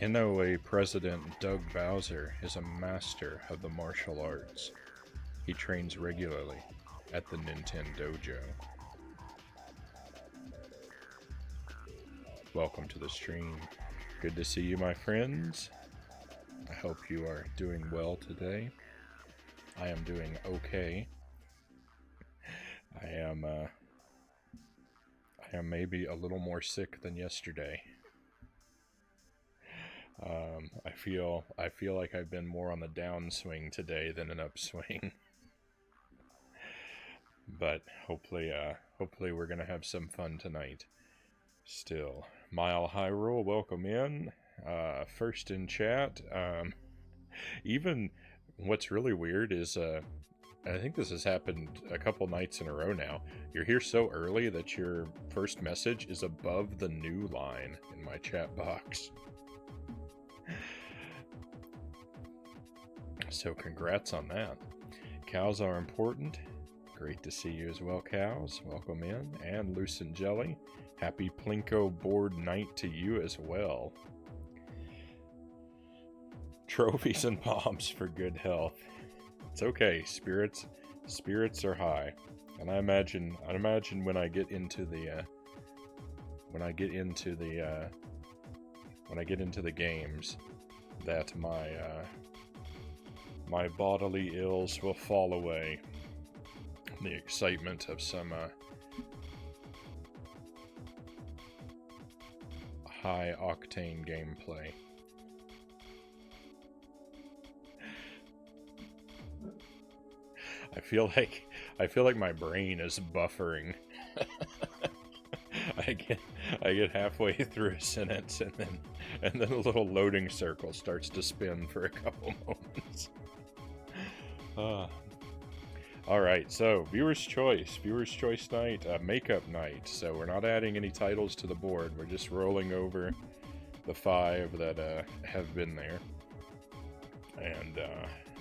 NOA President Doug Bowser is a master of the martial arts. He trains regularly at the Nintendo Dojo. Welcome to the stream. Good to see you, my friends. I hope you are doing well today. I am doing okay. I am maybe a little more sick than yesterday. I feel like I've been more on the downswing today than an upswing. But hopefully we're gonna have some fun tonight. Still, Mile High Rule, welcome in. First in chat. Even what's really weird is I think this has happened a couple nights in a row now. You're here so early that your first message is above the new line in my chat box. So congrats on that. Cows are important. Great to see you as well, Cows. Welcome in. And Lucent Jelly. Happy Plinko board night to you as well. Trophies and bombs for good health. It's okay. Spirits are high. And I imagine when I get into the games that my bodily ills will fall away. The excitement of some high octane gameplay. I feel like my brain is buffering. I get halfway through a sentence and then a little loading circle starts to spin for a couple moments. Alright, so Viewer's Choice night, makeup night. So we're not adding any titles to the board, we're just rolling over the 5 that have been there. And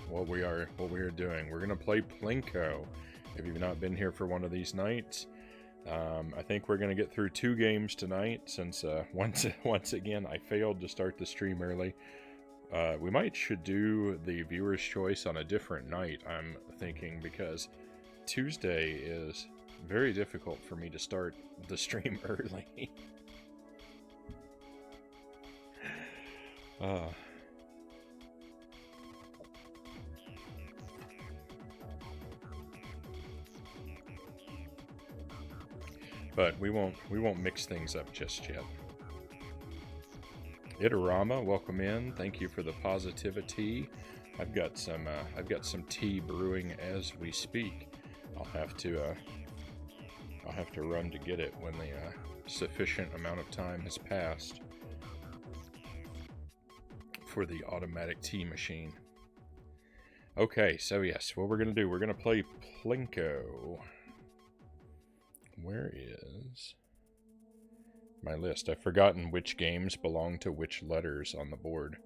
what we are doing, we're gonna play Plinko. If you've not been here for one of these nights, I think we're gonna get through 2 games tonight, since once again I failed to start the stream early. We should do the Viewer's Choice on a different night, I'm thinking, because Tuesday is very difficult for me to start the stream early. But we won't mix things up just yet. Itarama, welcome in. Thank you for the positivity. I've got some tea brewing as we speak. I'll have to run to get it when the sufficient amount of time has passed for the automatic tea machine. Okay, so yes, what we're gonna do, we're gonna play Plinko. Where is my list? I've forgotten which games belong to which letters on the board.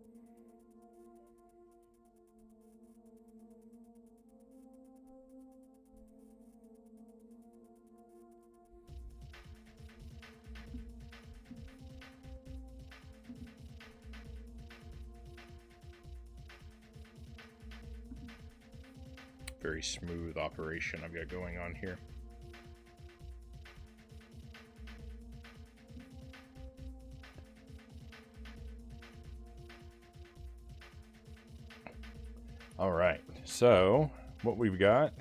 Very smooth operation I've got going on here. Alright, so what we've got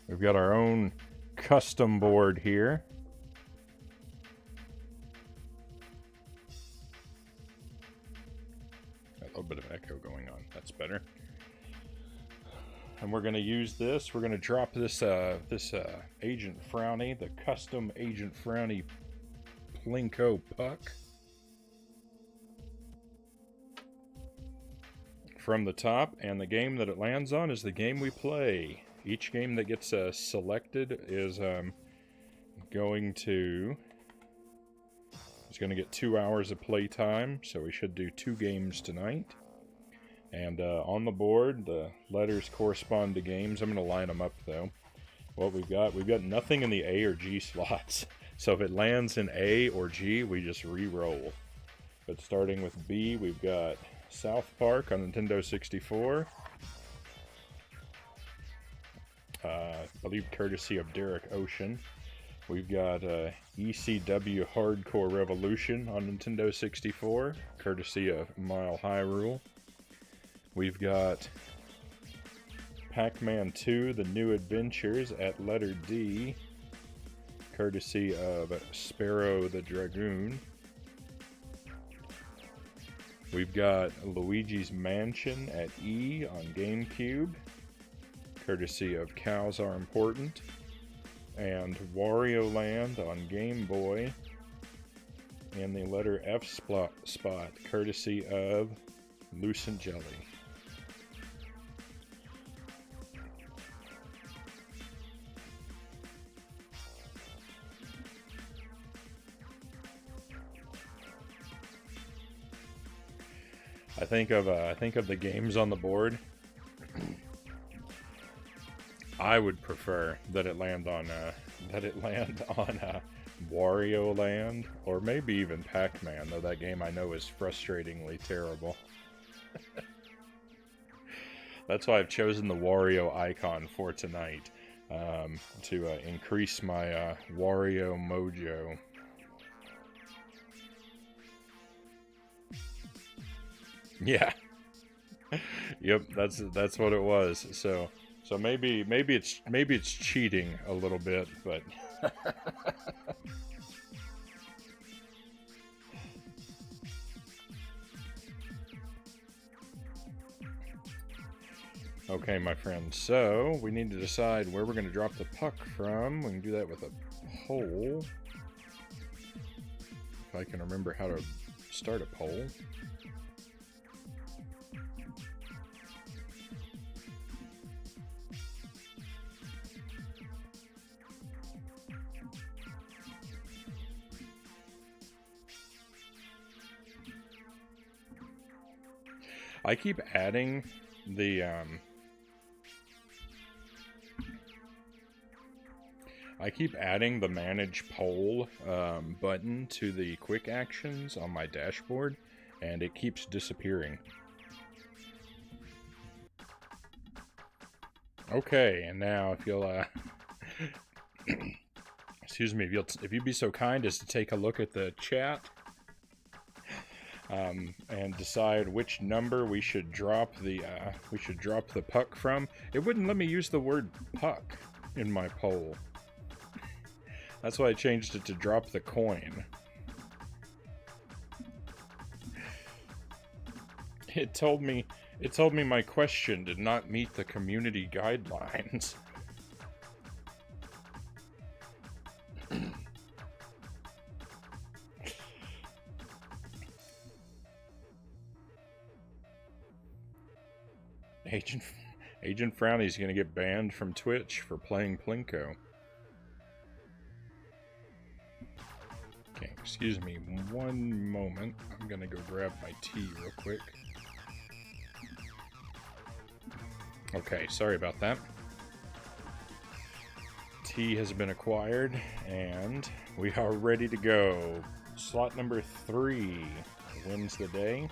our own custom board here. A little bit of echo going on, that's better. And we're going to use this, we're going to drop this Agent Frownie, the custom Agent Frownie Plinko puck. From the top, and the game that it lands on is the game we play. Each game that gets selected is going to get 2 hours of play time, so we should do 2 games tonight. And on the board, the letters correspond to games. I'm going to line them up though. What we've got nothing in the A or G slots. So if it lands in A or G, we just re-roll. But starting with B, we've got South Park on Nintendo 64. I believe courtesy of Derek Ocean. We've got ECW Hardcore Revolution on Nintendo 64, courtesy of Mile High Rule. We've got Pac-Man 2, The New Adventures at letter D, courtesy of Sparrow the Dragoon. We've got Luigi's Mansion at E on GameCube, courtesy of Cows Are Important. And Wario Land on Game Boy, and the letter F spot, courtesy of Lucent Jelly. I think of the games on the board. I would prefer that it land on Wario Land, or maybe even Pac-Man, though that game I know is frustratingly terrible. That's why I've chosen the Wario icon for tonight, to increase my Wario mojo. Yeah. Yep, that's what it was. So maybe it's cheating a little bit, but okay, my friends. So we need to decide where we're going to drop the puck from. We can do that with a poll, if I can remember how to start a poll. I keep adding the manage poll button to the quick actions on my dashboard, and it keeps disappearing. Okay, and now if you'll excuse me, if you'd be so kind as to take a look at the chat. And decide which number we should drop the puck from. It wouldn't let me use the word puck in my poll. That's why I changed it to drop the coin. It told me my question did not meet the community guidelines. Agent Frownie's gonna get banned from Twitch for playing Plinko. Okay, excuse me one moment. I'm gonna go grab my tea real quick. Okay, sorry about that. Tea has been acquired, and we are ready to go. Slot number 3 wins the day.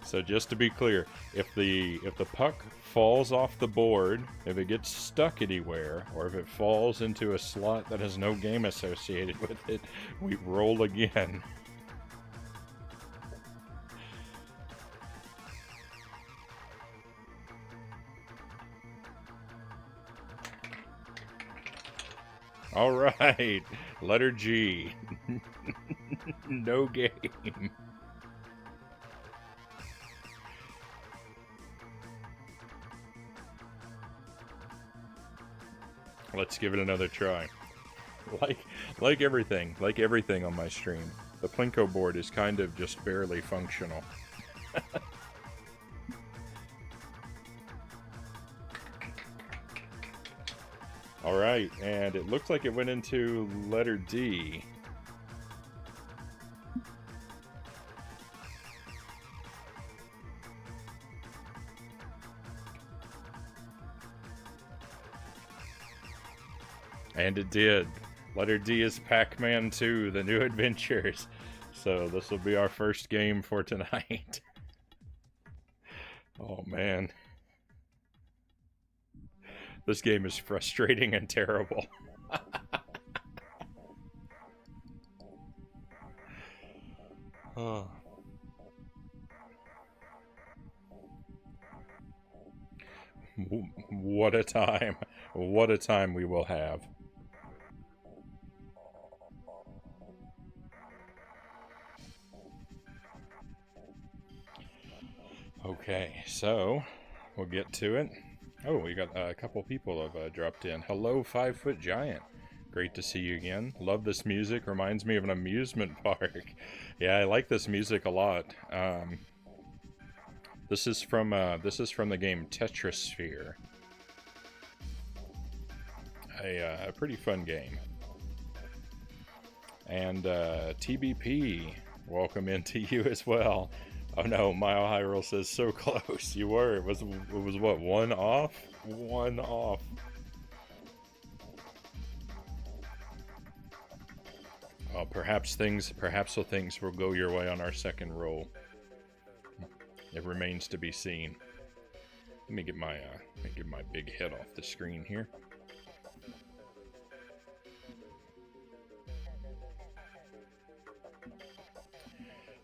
So just to be clear, if the puck falls off the board, if it gets stuck anywhere, or if it falls into a slot that has no game associated with it, we roll again. All right, letter G. No game. Let's give it another try. Like everything on my stream, the Plinko board is kind of just barely functional. All right, and it looks like it went into letter D. And it did. Letter D is Pac-Man 2, The New Adventures. So this will be our first game for tonight. Oh man. This game is frustrating and terrible. Oh. What a time. What a time we will have. Okay, so we'll get to it. Oh, we got a couple people have dropped in. Hello, 5-Foot Giant. Great to see you again. Love this music. Reminds me of an amusement park. Yeah, I like this music a lot. This is from the game Tetrasphere. A pretty fun game. And TBP, welcome into you as well. Oh no, Mile High Roll says so close. You were. It was what, one off? One off. Oh, perhaps things will go your way on our second roll. It remains to be seen. Let me get my big head off the screen here.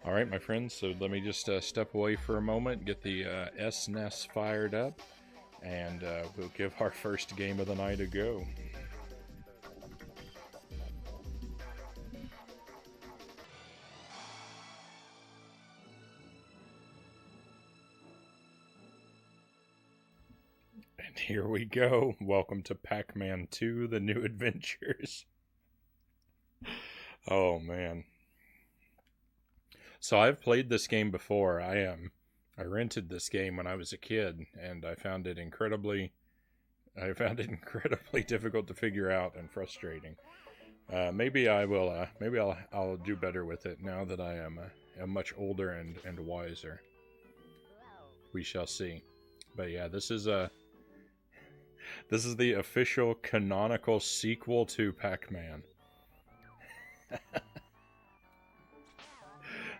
All right, my friends, so let me just step away for a moment, get the SNES fired up, and we'll give our first game of the night a go. And here we go. Welcome to Pac-Man 2, The New Adventures. Oh, man. So I've played this game before. I rented this game when I was a kid, and I found it incredibly difficult to figure out and frustrating. Maybe I'll do better with it now that I am much older and wiser. We shall see. But yeah, this is the official canonical sequel to Pac-Man.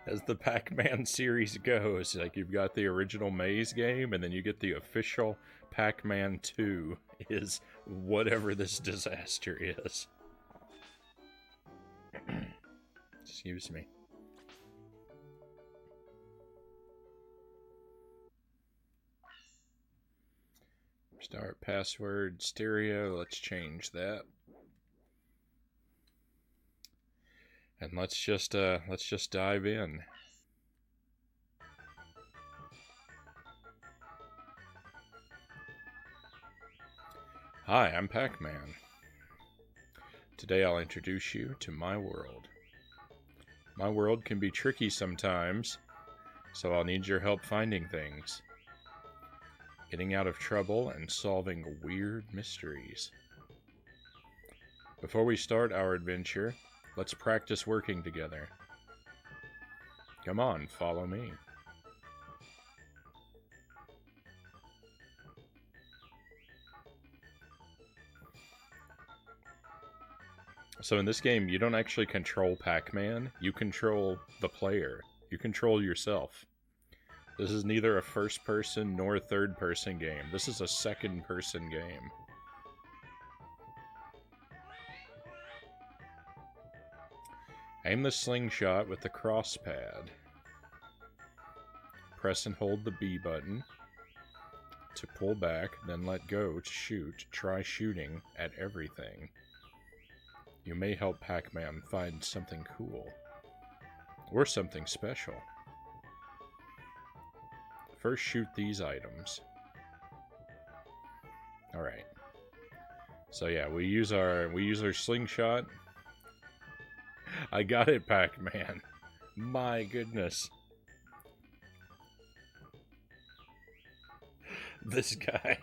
As the Pac-Man series goes, like, you've got the original Maze game, and then you get the official Pac-Man 2 is whatever this disaster is. Excuse me. Start password stereo. Let's change that. And let's just dive in. Hi, I'm Pac-Man. Today I'll introduce you to my world. My world can be tricky sometimes, so I'll need your help finding things, getting out of trouble, and solving weird mysteries. Before we start our adventure, let's practice working together. Come on, follow me. So in this game, you don't actually control Pac-Man, you control the player. You control yourself. This is neither a first-person nor third-person game. This is a second-person game. Aim the slingshot with the cross pad. Press and hold the B button to pull back, then let go to shoot. Try shooting at everything. You may help Pac-Man find something cool. Or something special. First shoot these items. Alright. So yeah, we use our slingshot. I got it, Pac-Man. My goodness. This guy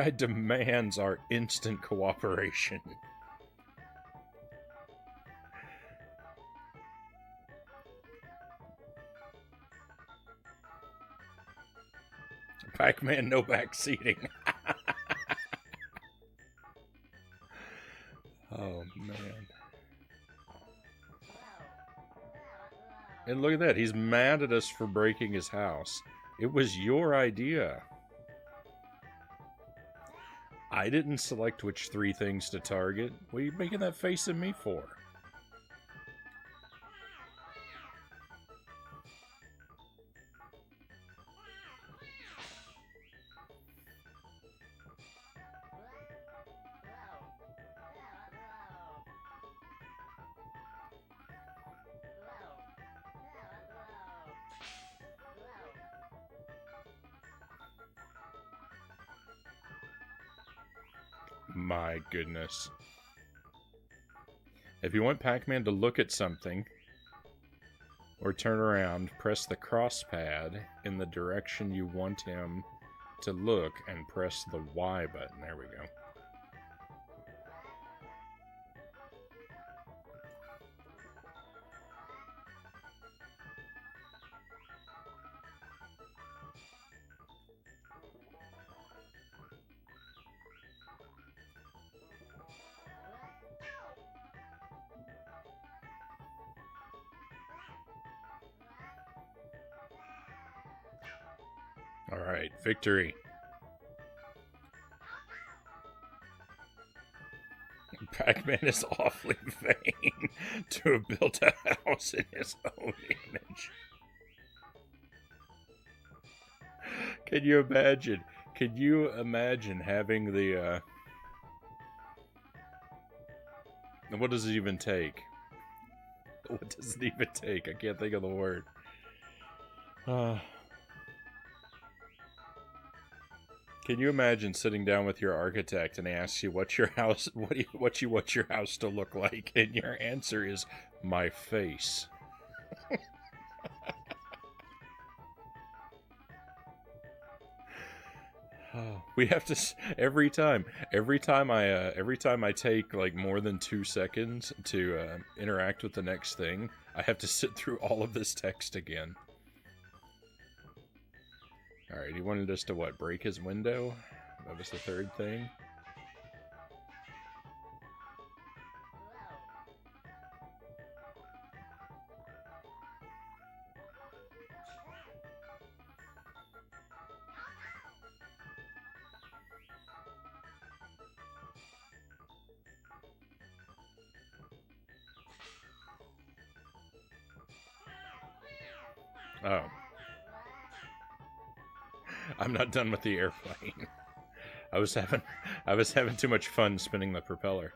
demands our instant cooperation. Pac-Man, no backseating. Oh, man. And look at that. He's mad at us for breaking his house. It was your idea. I didn't select which 3 things to target. What are you making that face at me for? My goodness. If you want Pac-Man to look at something or turn around, press the cross pad in the direction you want him to look and press the Y button. There we go. Alright, victory. Pac-Man is awfully vain to have built a house in his own image. Can you imagine? Can you imagine having the, what does it even take? What does it even take? I can't think of the word. Can you imagine sitting down with your architect and he asks you what's your house, what you want your house to look like, and your answer is my face. We have to every time I take like more than 2 seconds to interact with the next thing, I have to sit through all of this text again. Alright, he wanted us to what, break his window? That was the 3rd thing. Oh. I'm not done with the airplane. I was having too much fun spinning the propeller.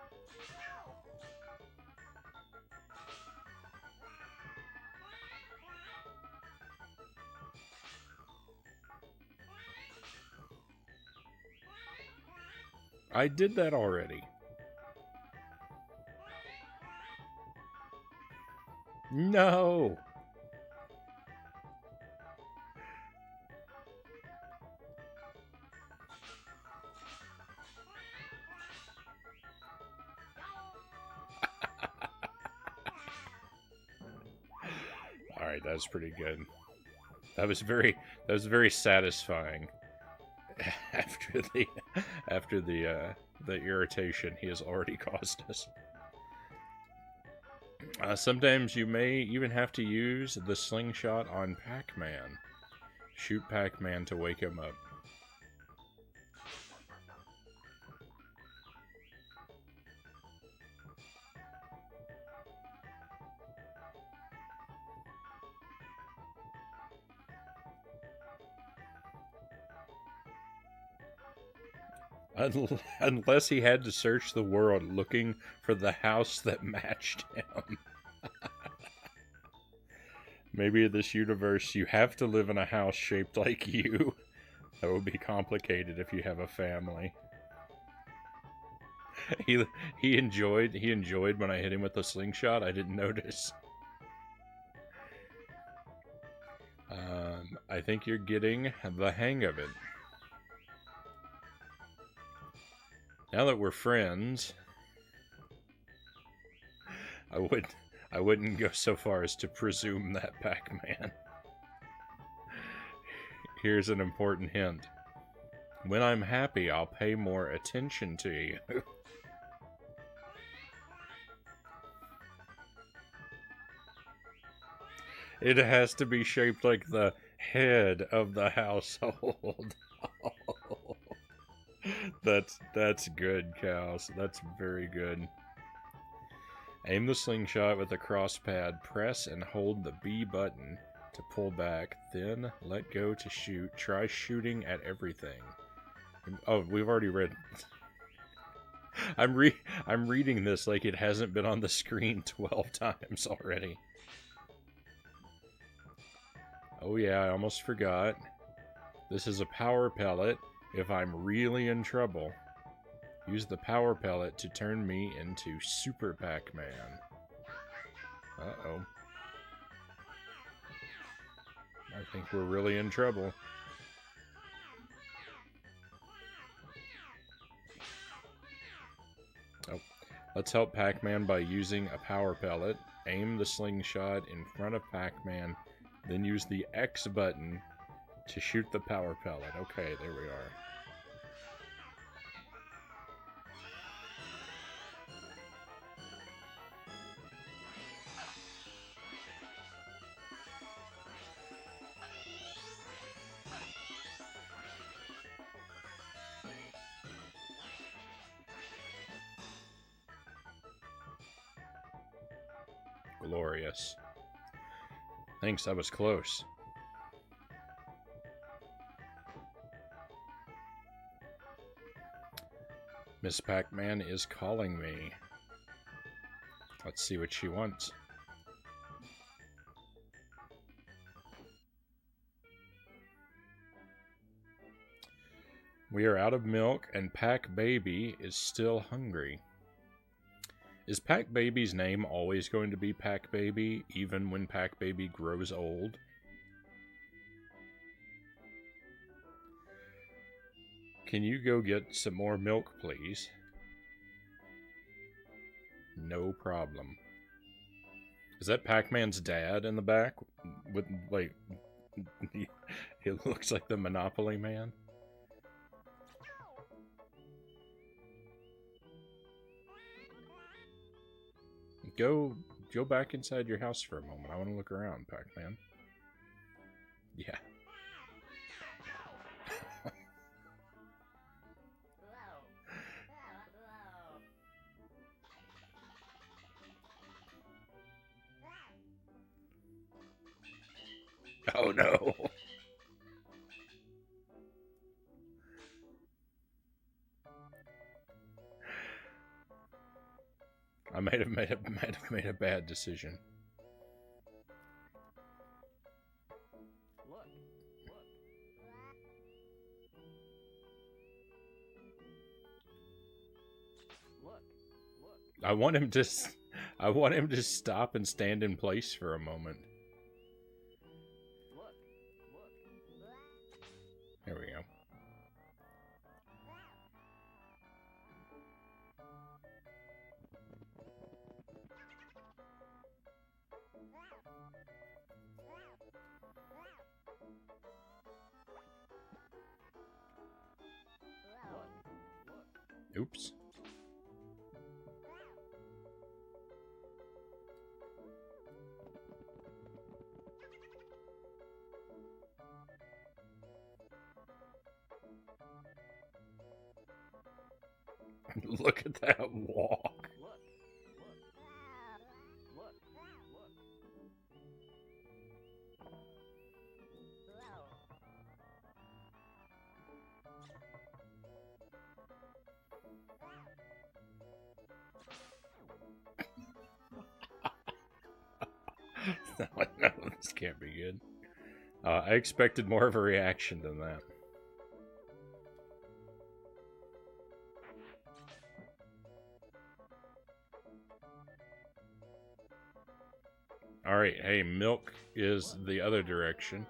I did that already. No. Alright, that was pretty good. That was very satisfying. After the irritation he has already caused us. Sometimes you may even have to use the slingshot on Pac-Man. Shoot Pac-Man to wake him up. Unless he had to search the world looking for the house that matched him. Maybe in this universe you have to live in a house shaped like you. That would be complicated if you have a family. He enjoyed when I hit him with the slingshot. I didn't notice. I think you're getting the hang of it. Now that we're friends, I wouldn't go so far as to presume that Pac-Man. Here's an important hint. When I'm happy, I'll pay more attention to you. It has to be shaped like the head of the household. That's good, Cows. That's very good. Aim the slingshot with the cross pad. Press and hold the B button to pull back. Then let go to shoot. Try shooting at everything. Oh, we've already read. I'm reading this like it hasn't been on the screen 12 times already. Oh yeah, I almost forgot. This is a power pellet if I'm really in trouble. Use the power pellet to turn me into Super Pac-Man. Uh-oh. I think we're really in trouble. Oh, let's help Pac-Man by using a power pellet. Aim the slingshot in front of Pac-Man, then use the X button to shoot the power pellet. Okay, there we are. Glorious. Thanks, that was close. Miss Pac-Man is calling me. Let's see what she wants. We are out of milk, and Pac Baby is still hungry. Is Pac Baby's name always going to be Pac Baby, even when Pac Baby grows old? Can you go get some more milk, please? No problem. Is that Pac-Man's dad in the back? With, like, he looks like the Monopoly Man. Go back inside your house for a moment. I want to look around, Pac-Man. Yeah. Oh no. I might have made a bad decision. I want him to stop and stand in place for a moment. There we go. Oops. Look at that walk. No, this can't be good. I expected more of a reaction than that. Alright, hey, milk is the other direction.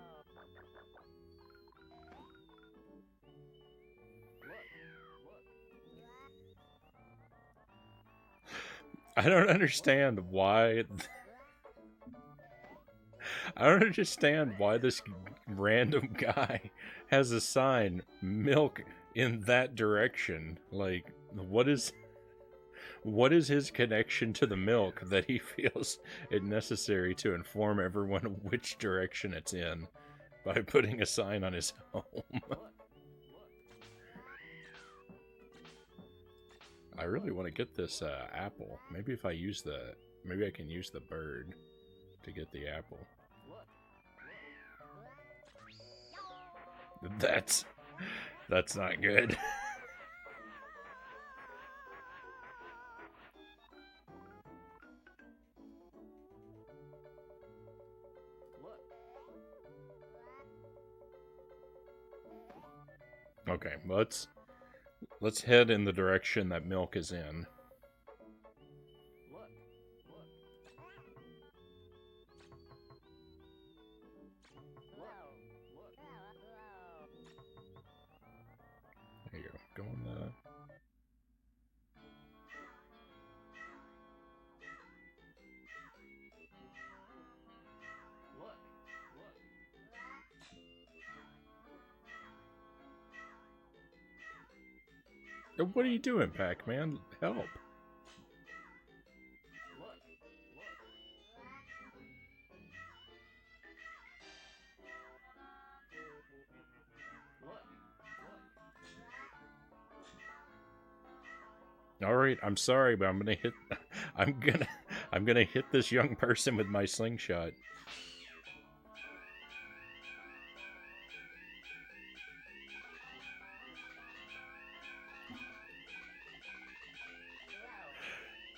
I don't understand why... I don't understand why this random guy has a sign, milk in that direction. Like, what is What is his connection to the milk that he feels it necessary to inform everyone which direction it's in by putting a sign on his home? I really want to get this apple. Maybe if I use maybe I can use the bird to get the apple. That's not good. Okay, let's head in the direction that milk is in. There you go. Go on the... What are you doing, Pac-Man? Help. All right, I'm sorry, but I'm gonna hit this young person with my slingshot.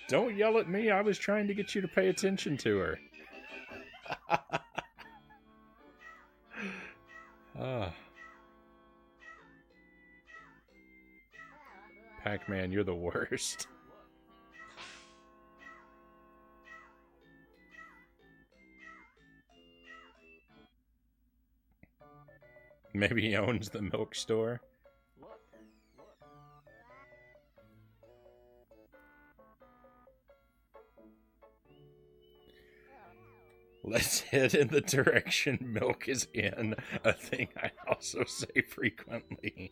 Don't yell at me. I was trying to get you to pay attention to her. Pac-Man, you're the worst. Maybe he owns the milk store. Let's head in the direction milk is in, a thing I also say frequently.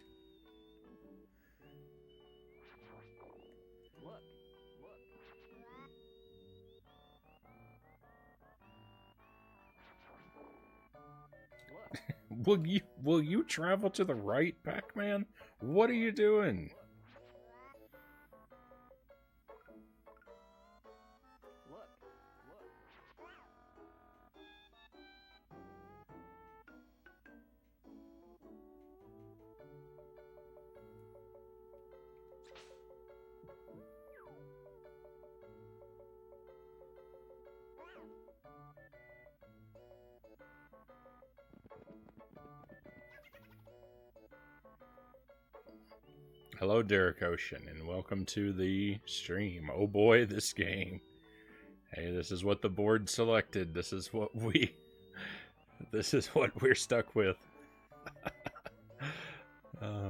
Will you travel to the right, Pac-Man? What are you doing? Hello, Derek Ocean, and welcome to the stream. Oh boy, this game. Hey, this is what the board selected. This is what we're stuck with.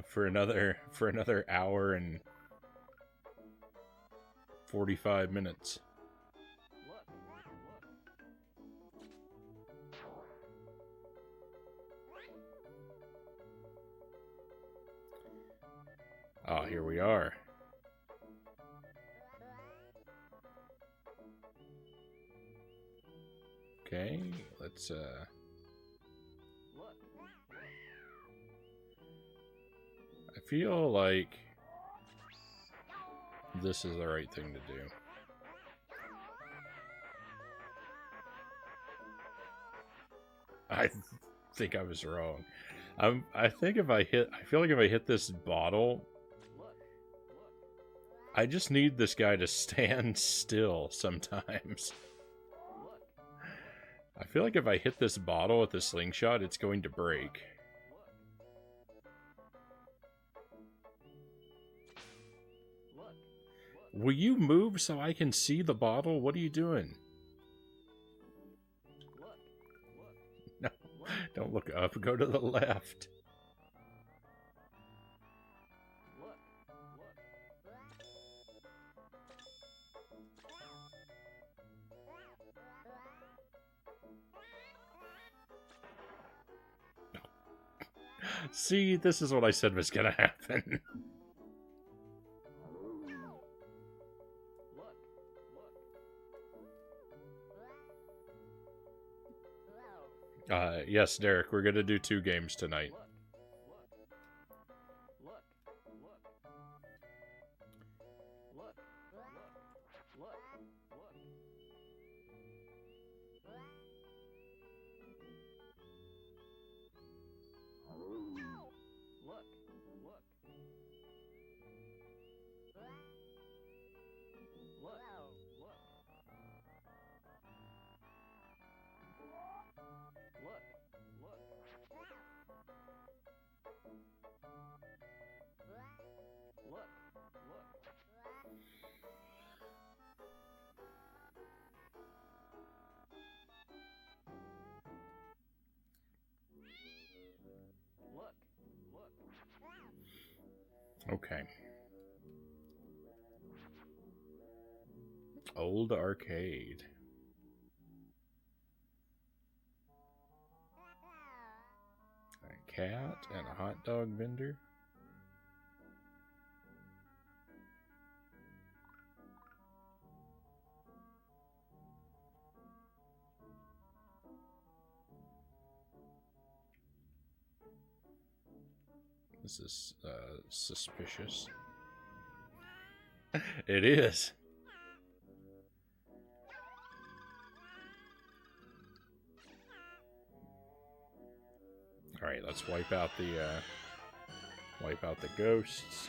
For another hour and 45 minutes. Oh, here we are. Okay, let's I feel like this is the right thing to do. I think I was wrong. I feel like if I hit this bottle, I just need this guy to stand still sometimes. I feel like if I hit this bottle with the slingshot, it's going to break. Will you move so I can see the bottle? What are you doing? No, don't look up. Go to the left. See, this is what I said was gonna happen. Yes, Derek, we're gonna do 2 games tonight. Okay. Old arcade. A cat and a hot dog vendor. This is suspicious. It is. All right, let's wipe out the ghosts.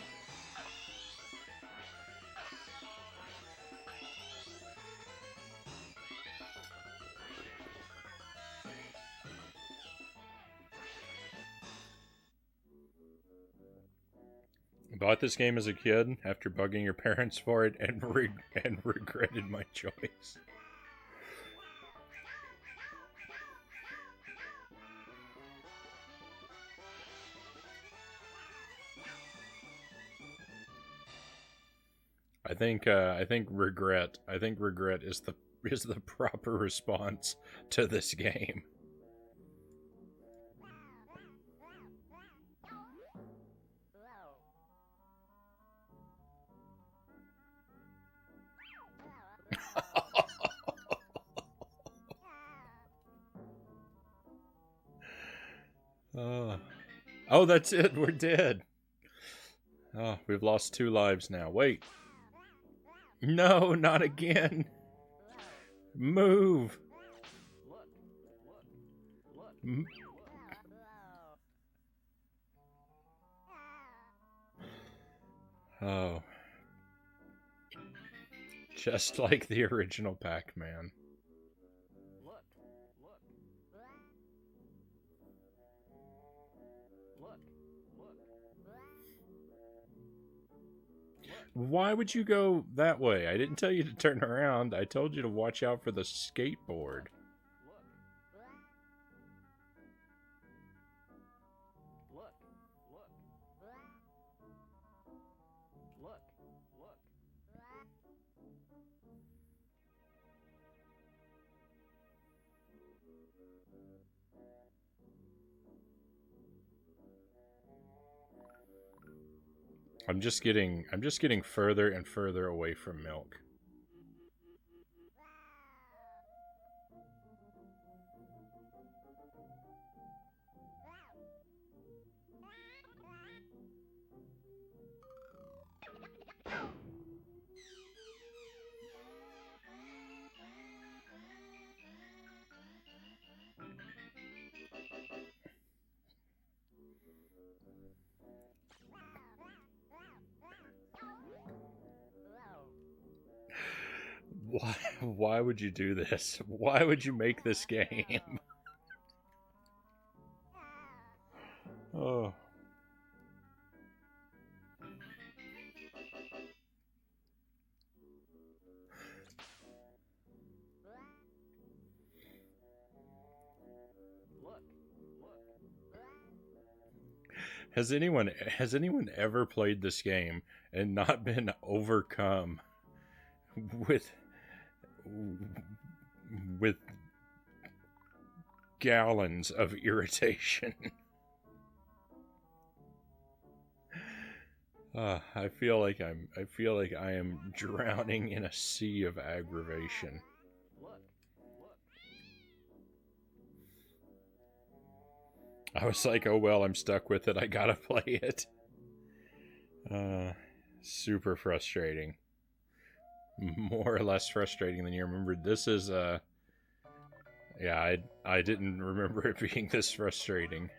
I bought this game as a kid after bugging your parents for it and regretted my choice. I think regret is the proper response to this game. Oh, that's it. We're dead. Oh, we've lost 2 lives now. Wait. No, not again. Move. Oh. Just like the original Pac-Man. Why would you go that way? I didn't tell you to turn around. I told you to watch out for the skateboard. I'm just getting further and further away from milk. Why would you do this? Why would you make this game? Oh. Has anyone ever played this game and not been overcome with gallons of irritation? I feel like I am drowning in a sea of aggravation. I was like, oh well, I'm stuck with it. I gotta play it. Super frustrating. More or less frustrating than you remembered. This is yeah, I didn't remember it being this frustrating.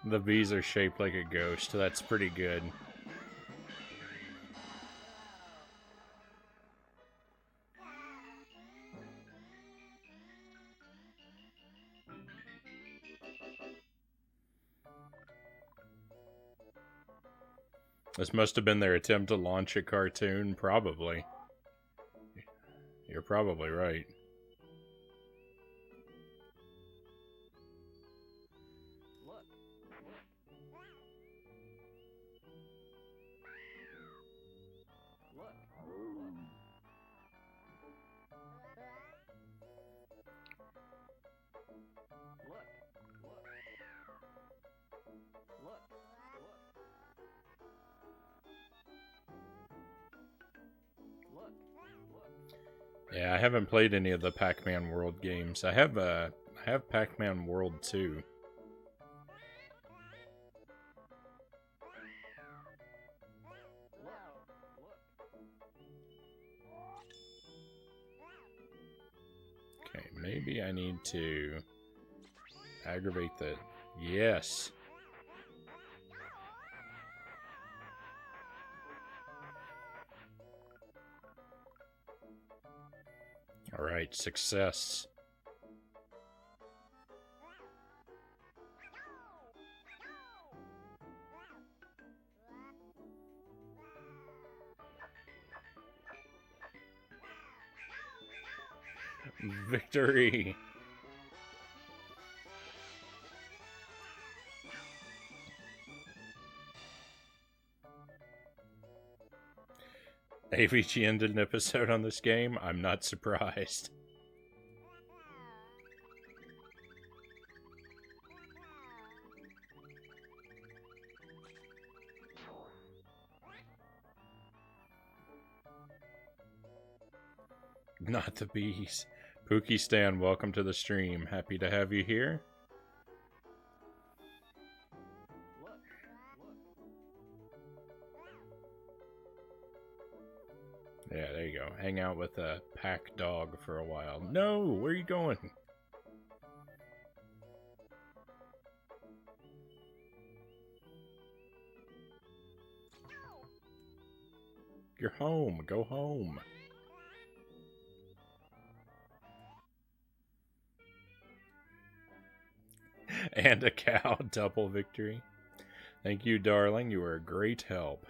The bees are shaped like a ghost. That's pretty good. This must have been their attempt to launch a cartoon, probably. You're probably right. Yeah, I haven't played any of the Pac-Man World games. I have Pac-Man World 2. Okay, maybe I need to aggravate the... Yes. Alright, success. Victory! AVG ended an episode on this game? I'm not surprised. Not the bees. Pookie Stan, welcome to the stream. Happy to have you here. Yeah, there you go. Hang out with a pack dog for a while. No, where are you going? You're home. Go home. And a cow. Double victory. Thank you, darling. You were a great help.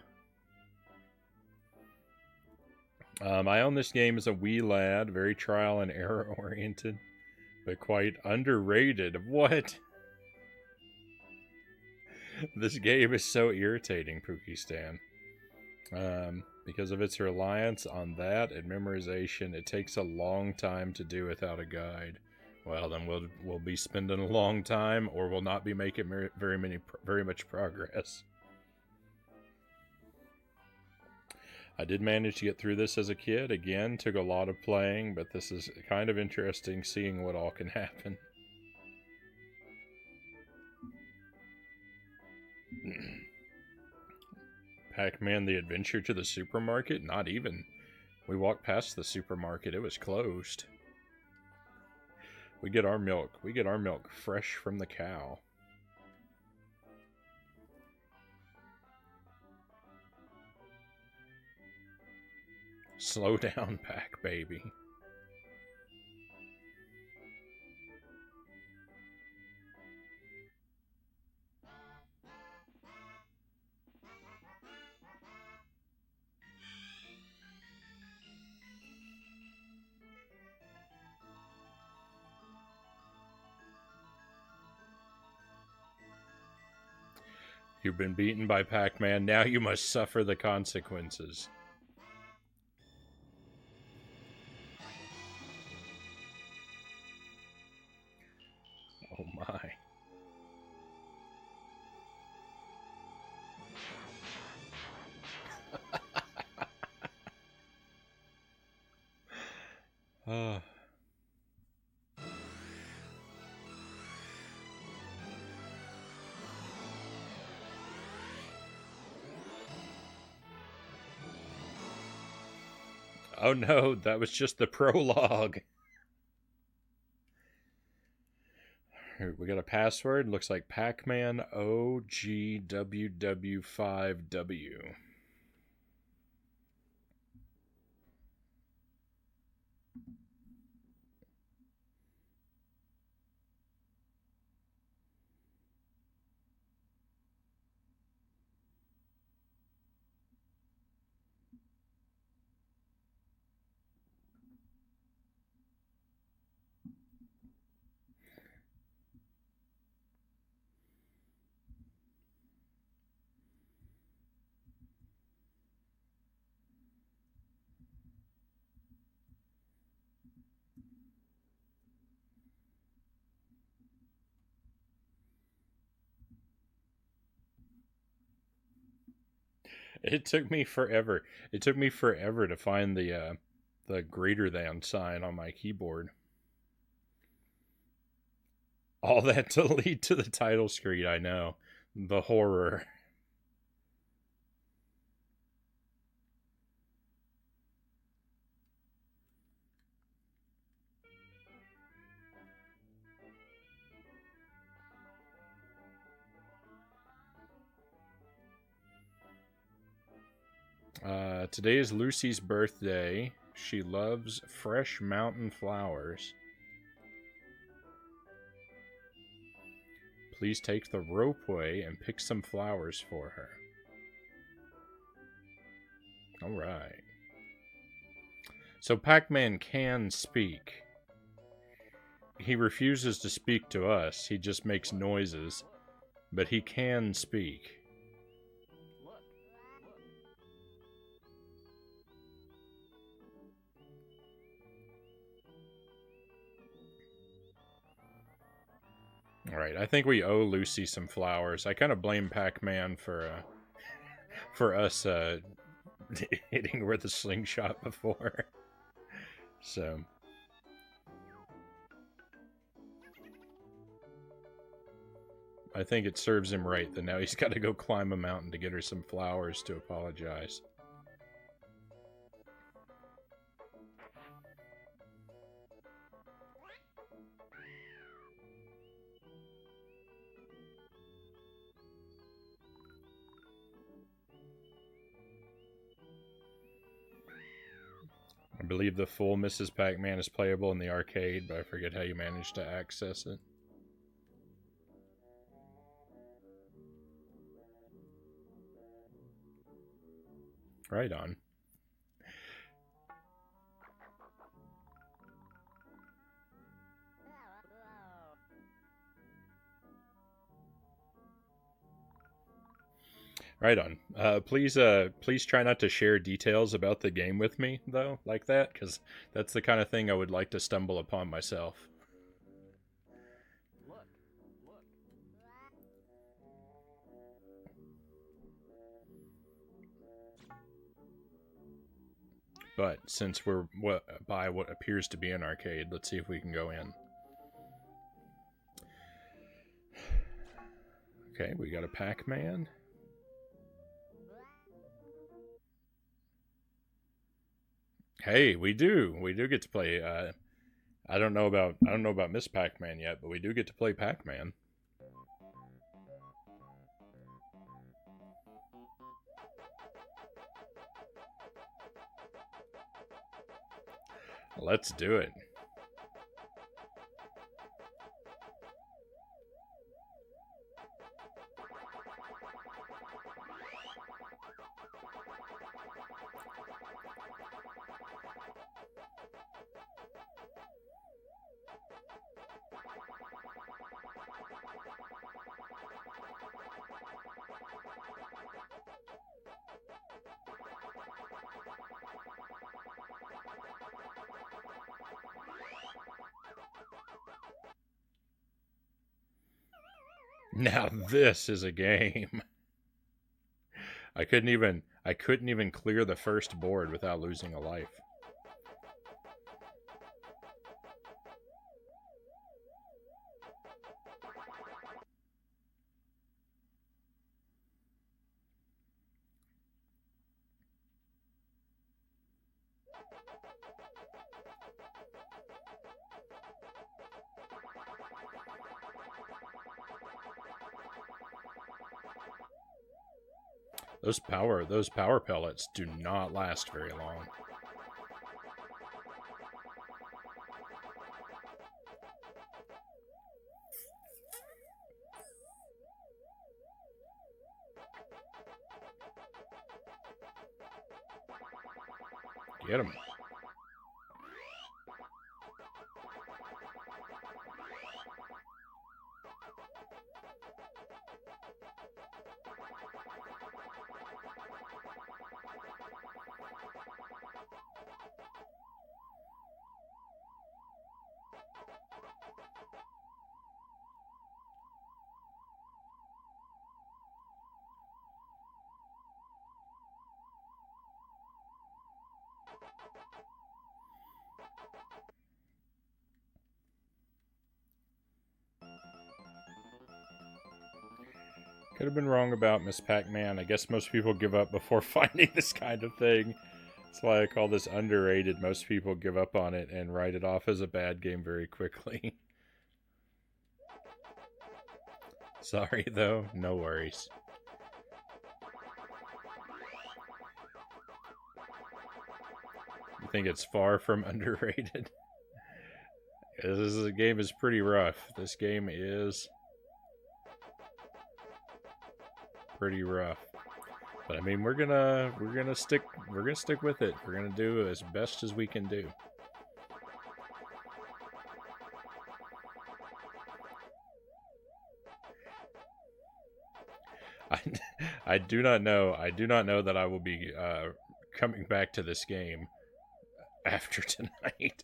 I own this game as a wee lad, very trial and error oriented, but quite underrated. What? This game is so irritating, Pookie Stan. Because of its reliance on that and memorization, it takes a long time to do without a guide. Well, then we'll be spending a long time, or we'll not be making very much progress. I did manage to get through this as a kid. Again, took a lot of playing, but this is kind of interesting seeing what all can happen. Pac-Man the Adventure to the Supermarket? Not even. We walked past the supermarket. It was closed. We get our milk. We get our milk fresh from the cow. Slow down, Pac, baby. You've been beaten by Pac-Man. Now you must suffer the consequences. Oh my. Oh no, that was just the prologue. We got a password. Looks like Pac-Man OGWW5W. It took me forever. It took me forever to find the greater than sign on my keyboard. All that to lead to the title screen, I know. The horror. Today is Lucy's birthday. She loves fresh mountain flowers. Please take the ropeway and pick some flowers for her. Alright. So Pac-Man can speak. He refuses to speak to us. He just makes noises. But he can speak. Alright, I think we owe Lucy some flowers. I kind of blame Pac-Man for us hitting her with a slingshot before. So... I think it serves him right that now he's got to go climb a mountain to get her some flowers to apologize. I believe the full Mrs. Pac-Man is playable in the arcade, but I forget how you managed to access it. Right on. Right on. Please try not to share details about the game with me, though, like that, because that's the kind of thing I would like to stumble upon myself. But since we're by what appears to be an arcade, let's see if we can go in. Okay, we got a Pac-Man. Hey, we do get to play. I don't know about Miss Pac-Man yet, but we do get to play Pac-Man. Let's do it. Now this is a game. I couldn't even clear the first board without losing a life. Those power pellets do not last very long. Get him. Could have been wrong about Miss Pac-Man. I guess most people give up before finding this kind of thing. That's why I call this underrated. Most people give up on it and write it off as a bad game very quickly. Sorry, though. No worries. You think it's far from underrated? This game is pretty rough. This game is pretty rough. But I mean, we're gonna stick with it. We're gonna do as best as we can do. I do not know. I do not know that I will be coming back to this game after tonight.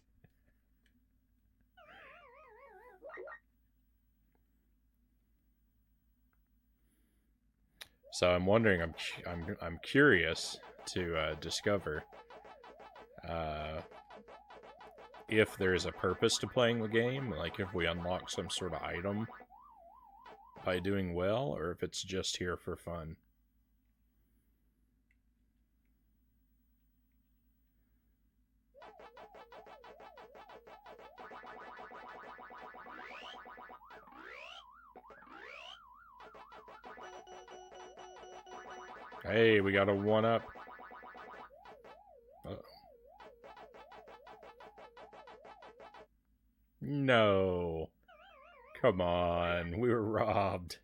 So I'm wondering. I'm curious to discover if there's a purpose to playing the game, like if we unlock some sort of item by doing well, or if it's just here for fun. Hey, we got a 1-up. No. Come on, we were robbed.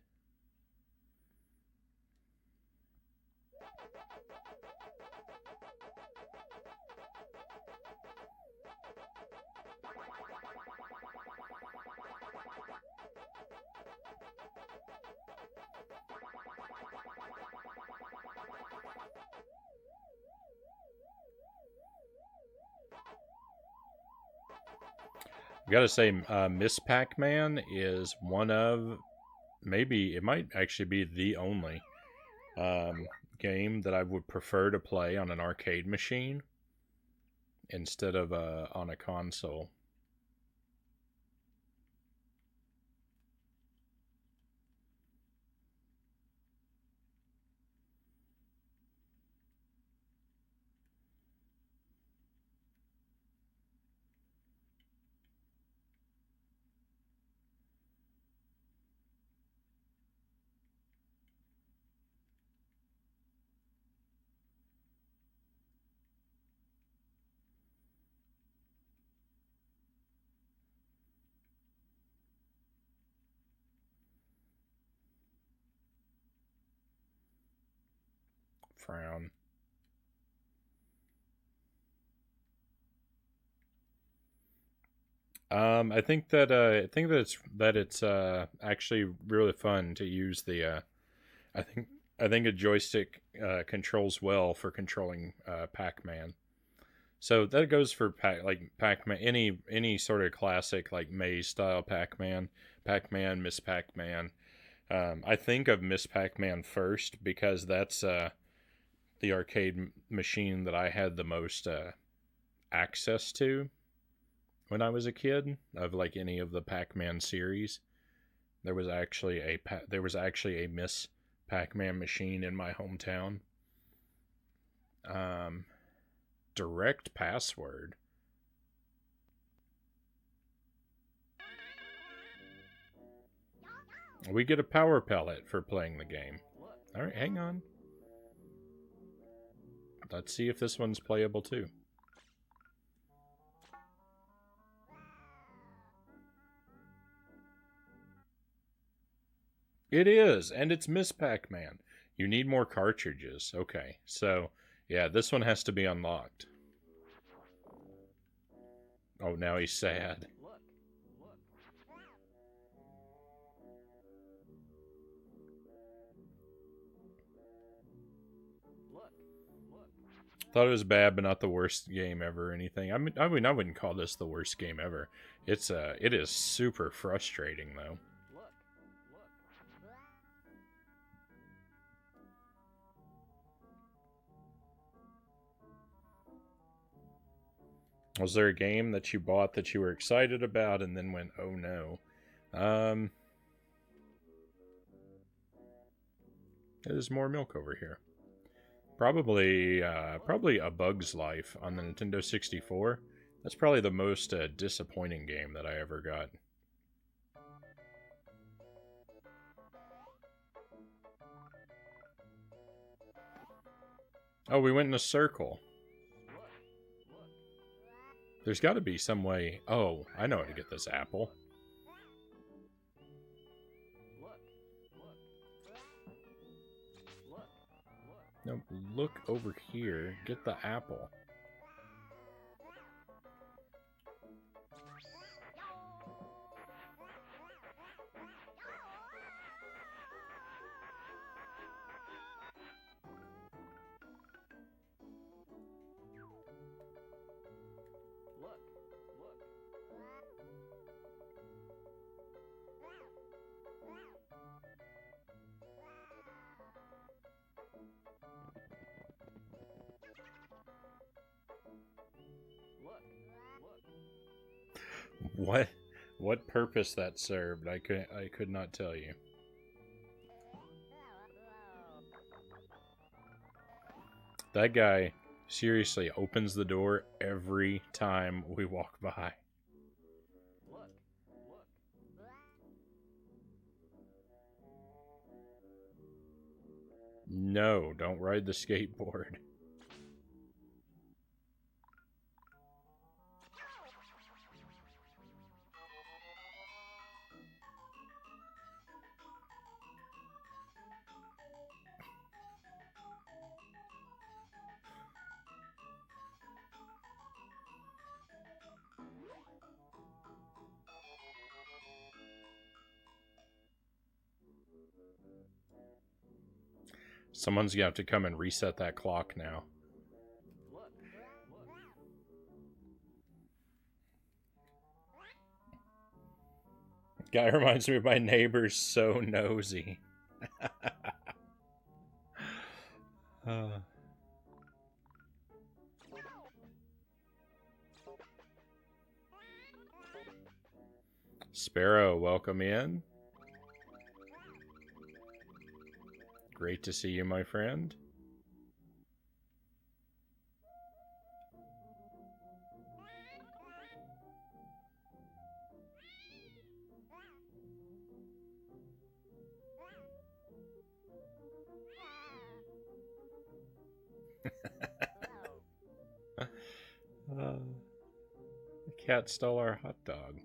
I gotta say, Miss Pac-Man is one of, maybe, it might actually be the only game that I would prefer to play on an arcade machine instead of on a console. Frown. I think that it's actually really fun to use the. I think a joystick controls well for controlling Pac-Man. So that goes for Pac-Man, any sort of classic like maze style Pac-Man, Miss Pac-Man. I think of Miss Pac-Man first because that's the arcade machine that I had the most access to when I was a kid of like any of the Pac-Man series. There was actually a Miss Pac-Man machine in my hometown. Um, Direct password. We get a power pellet for playing the game. All right, hang on. Let's see if this one's playable too. It is, and it's Miss Pac-Man. You need more cartridges. Okay, so yeah, this one has to be unlocked. Oh, now he's sad. Thought it was bad, but not the worst game ever or anything. I wouldn't call this the worst game ever. It is super frustrating though. Was there a game that you bought that you were excited about and then went, oh no? There's more milk over here. Probably A Bug's Life on the Nintendo 64. That's probably the most disappointing game that I ever got. Oh, we went in a circle. There's got to be some way. Oh, I know how to get this apple. No, look over here. Get the apple. What purpose that served? I could not tell you. That guy seriously opens the door every time we walk by. No, don't ride the skateboard. Someone's gonna have to come and reset that clock now. Guy reminds me of my neighbor's so nosy. uh. Sparrow, welcome in. Great to see you, my friend. The cat stole our hot dog.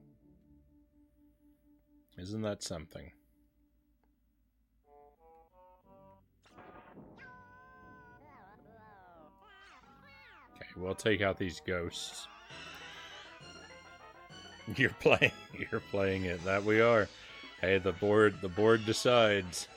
Isn't that something? Okay, we'll take out these ghosts. You're playing it. That we are. Hey, the board decides.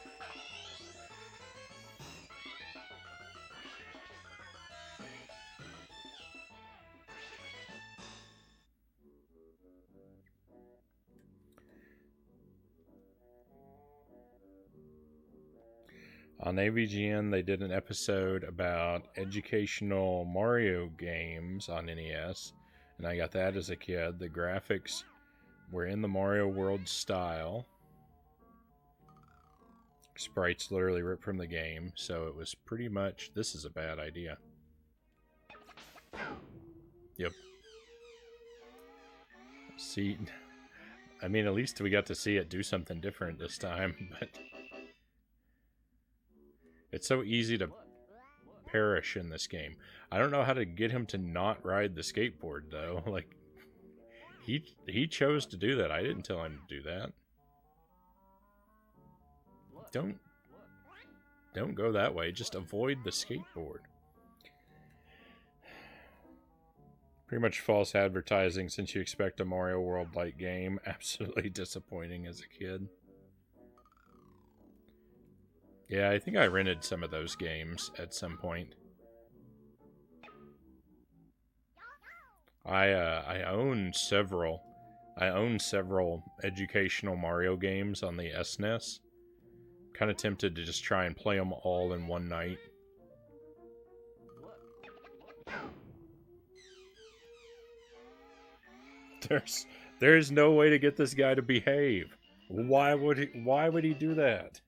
On AVGN, they did an episode about educational Mario games on NES, and I got that as a kid. The graphics were in the Mario World style. Sprites literally ripped from the game, so it was pretty much, this is a bad idea. Yep. See, I mean, at least we got to see it do something different this time, but it's so easy to perish in this game. I don't know how to get him to not ride the skateboard, though. Like, he chose to do that. I didn't tell him to do that. Don't go that way. Just avoid the skateboard. Pretty much false advertising since you expect a Mario World-like game. Absolutely disappointing as a kid. Yeah, I think I rented some of those games at some point. I own several. I own several educational Mario games on the SNES. Kind of tempted to just try and play them all in one night. There's no way to get this guy to behave. Why would he do that?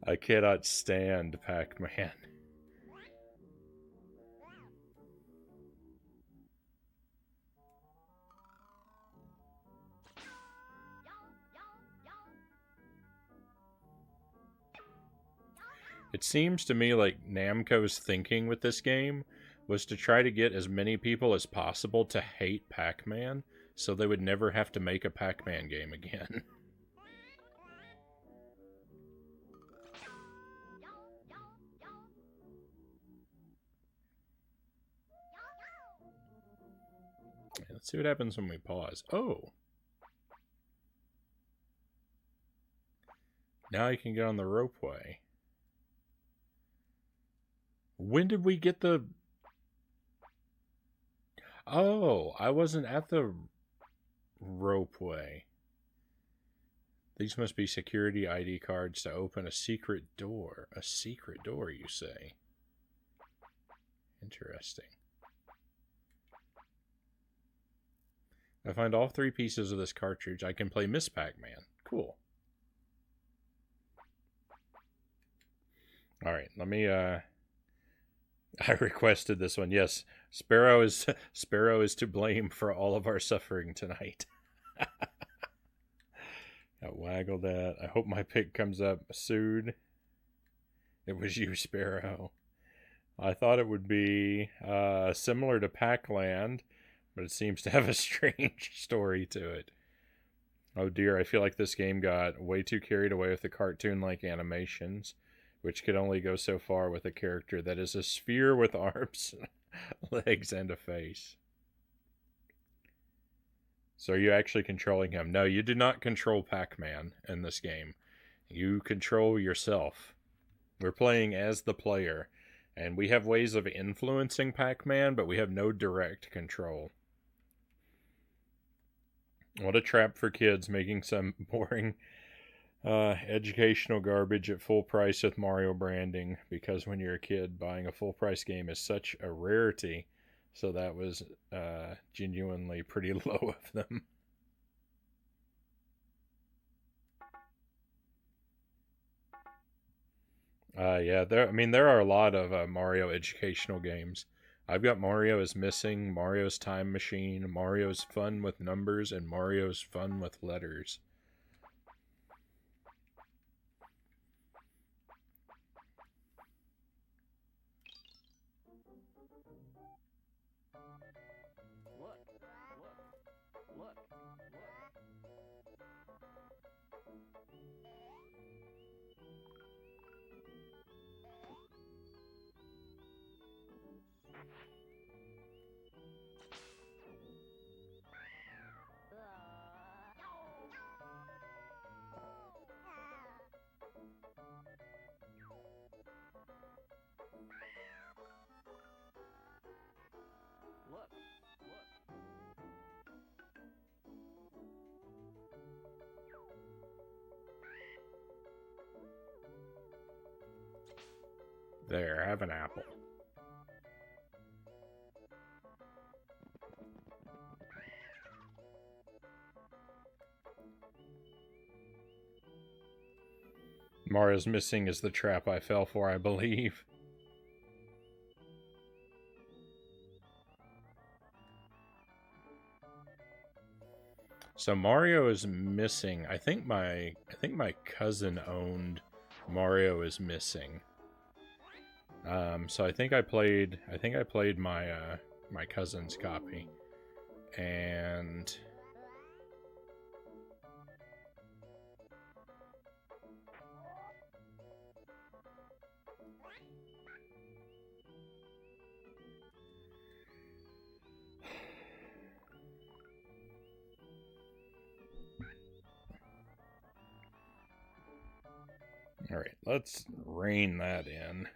I cannot stand Pac-Man. It seems to me like Namco's thinking with this game was to try to get as many people as possible to hate Pac-Man, so they would never have to make a Pac-Man game again. Let's see what happens when we pause. Oh! Now you can get on the ropeway. When did we get the... Oh, I wasn't at the ropeway. These must be security ID cards to open a secret door. A secret door, you say? Interesting. If I find all 3 pieces of this cartridge, I can play Miss Pac-Man. Cool. Alright, let me, I requested this one. Yes, Sparrow is to blame for all of our suffering tonight. I waggle that. I hope my pick comes up soon. It was you, Sparrow. I thought it would be similar to Pac-Land, but it seems to have a strange story to it. Oh dear, I feel like this game got way too carried away with the cartoon-like animations, which could only go so far with a character that is a sphere with arms, legs, and a face. So are you actually controlling him? No, you do not control Pac-Man in this game. You control yourself. We're playing as the player, and we have ways of influencing Pac-Man, but we have no direct control. What a trap for kids, making some boring educational garbage at full price with Mario branding, because when you're a kid, buying a full price game is such a rarity. So that was genuinely pretty low of them. Yeah, there are a lot of Mario educational games. I've got Mario is Missing, Mario's Time Machine, Mario's Fun with Numbers, and Mario's Fun with Letters. There, have an apple. Mario's missing is the trap I fell for, I believe. So Mario is missing. I think my cousin owned Mario is Missing. So I think I played my my cousin's copy. And all right, let's rein that in.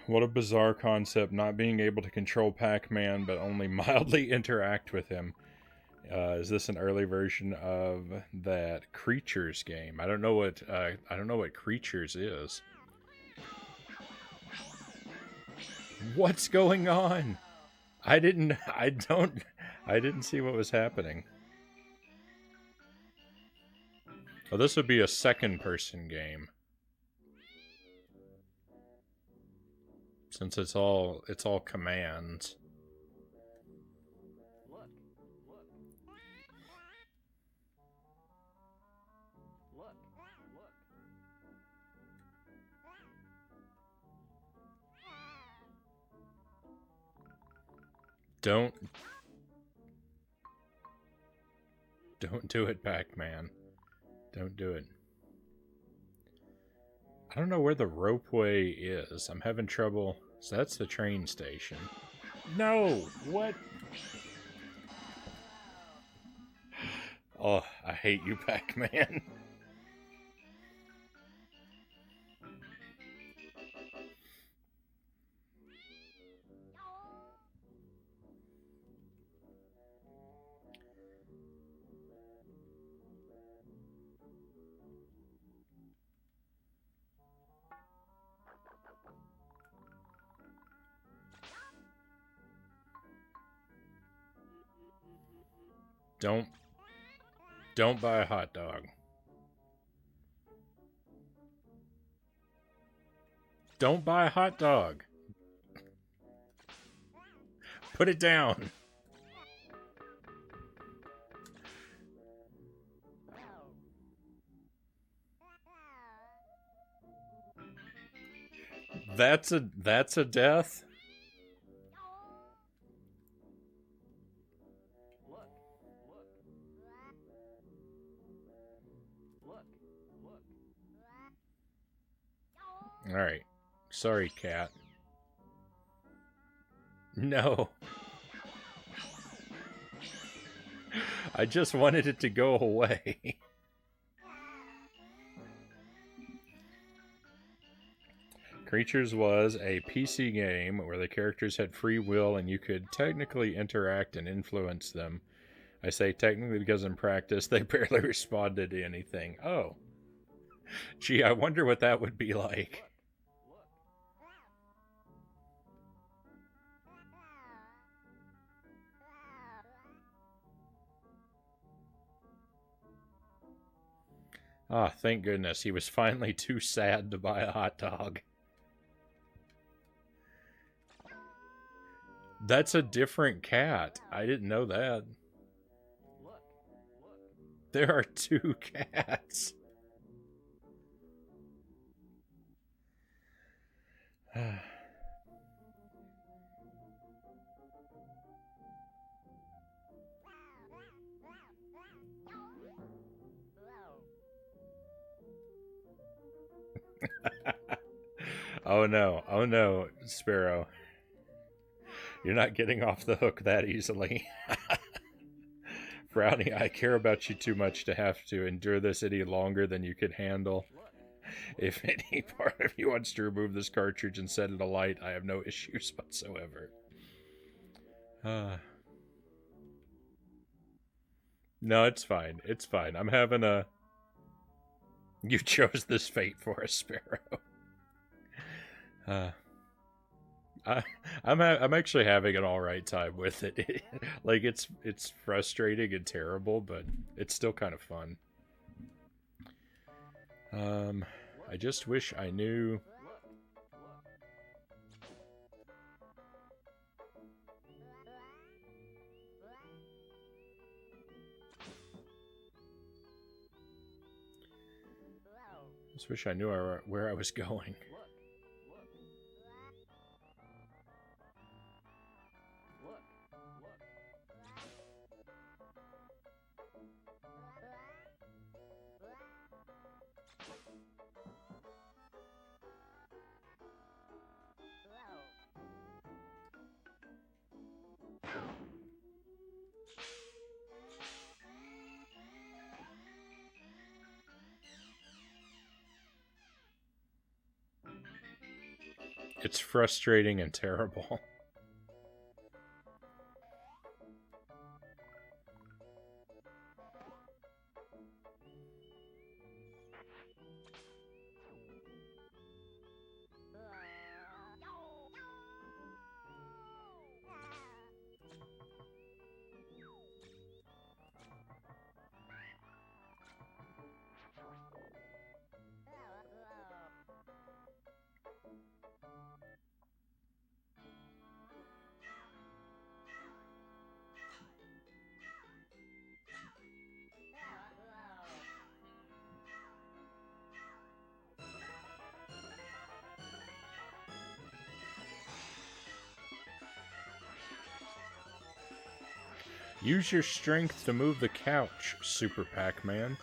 What a bizarre concept, not being able to control Pac-Man, but only mildly interact with him. Is this an early version of that Creatures game? I don't know what Creatures is. What's going on? I didn't see what was happening. Oh, this would be a second-person game. Since it's all commands. Don't do it, Pac-Man. Don't do it. I don't know where the ropeway is. I'm having trouble. So that's the train station. No! What? Oh, I hate you, Pac-Man. Don't buy a hot dog. Don't buy a hot dog. Put it down. That's a death? Alright. Sorry, cat. No. I just wanted it to go away. Creatures was a PC game where the characters had free will and you could technically interact and influence them. I say technically because in practice they barely responded to anything. Oh. Gee, I wonder what that would be like. Ah, thank goodness. He was finally too sad to buy a hot dog. That's a different cat. I didn't know that. There are two cats. Oh no, Sparrow. You're not getting off the hook that easily. Frownie, I care about you too much to have to endure this any longer than you could handle. If any part of you wants to remove this cartridge and set it alight, I have no issues whatsoever. No, it's fine. It's fine. I'm having a... You chose this fate for us, Sparrow. I'm actually having an all right time with it. Like it's frustrating and terrible, but it's still kind of fun. I just wish I knew. Just wish I knew where I was going. It's frustrating and terrible. Use your strength to move the couch, Super Pac-Man.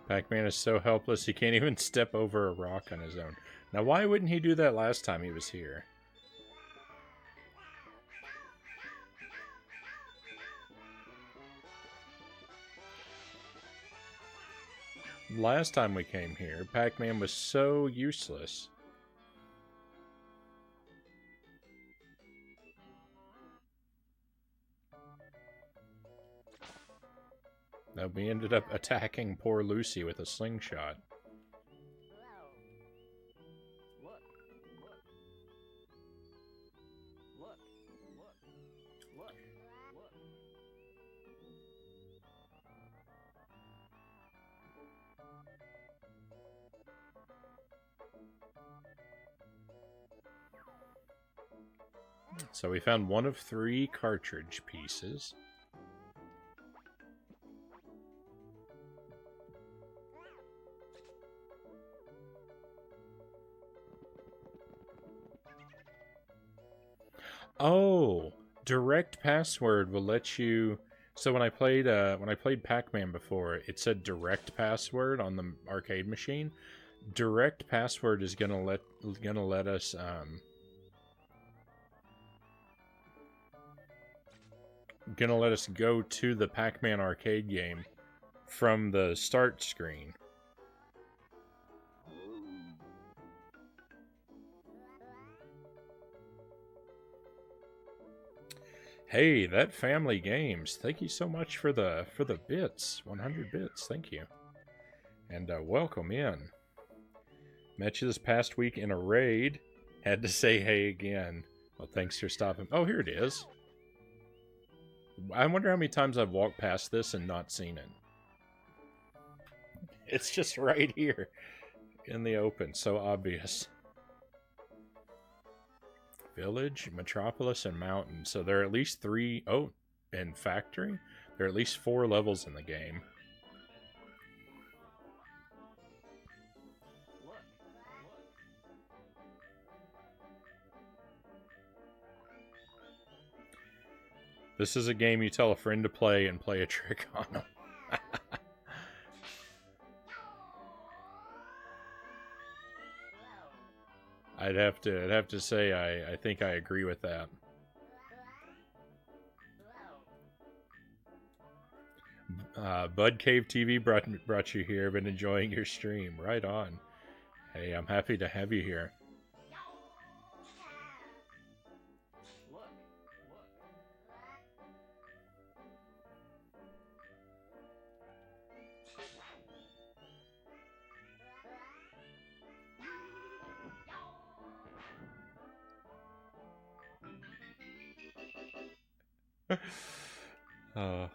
Pac-Man is so helpless he can't even step over a rock on his own. Now, why wouldn't he do that last time he was here? Last time we came here, Pac-Man was so useless. Now we ended up attacking poor Lucy with a slingshot. So we found one of 3 cartridge pieces. Oh, direct password will let you. So when I played Pac-Man before, it said direct password on the arcade machine. Direct password is gonna let us go to the Pac-Man arcade game from the start screen. Hey, that Family Games. Thank you so much for the bits. 100 bits. Thank you. And welcome in. Met you this past week in a raid. Had to say hey again. Well, thanks for stopping. Oh, here it is. I wonder how many times I've walked past this and not seen it. It's just right here in the open. So obvious. Village, Metropolis, and Mountain. So there are at least 3... Oh, and Factory? There are at least 4 levels in the game. This is a game you tell a friend to play and play a trick on them. I'd have to say I think I agree with that. Bud Cave TV brought you here. Been enjoying your stream. Right on. Hey, I'm happy to have you here. uh,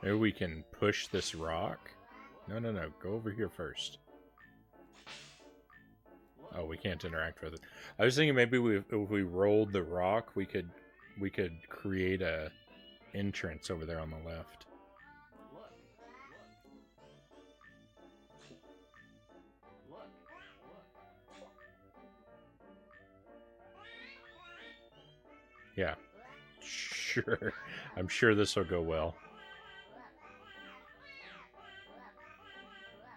Maybe we can push this rock? No, go over here first. Oh, we can't interact with it. I was thinking maybe if we rolled the rock, we could create a entrance over there on the left. Yeah, sure. I'm sure this will go well.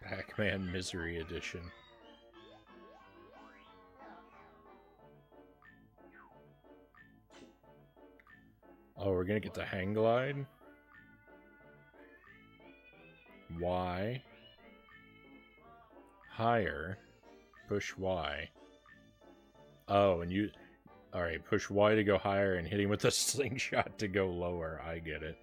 Pac-Man Misery Edition. Oh, we're gonna get the hang glide? Y. Higher. Push Y. Oh, and you... Alright, push Y to go higher and hit him with a slingshot to go lower. I get it.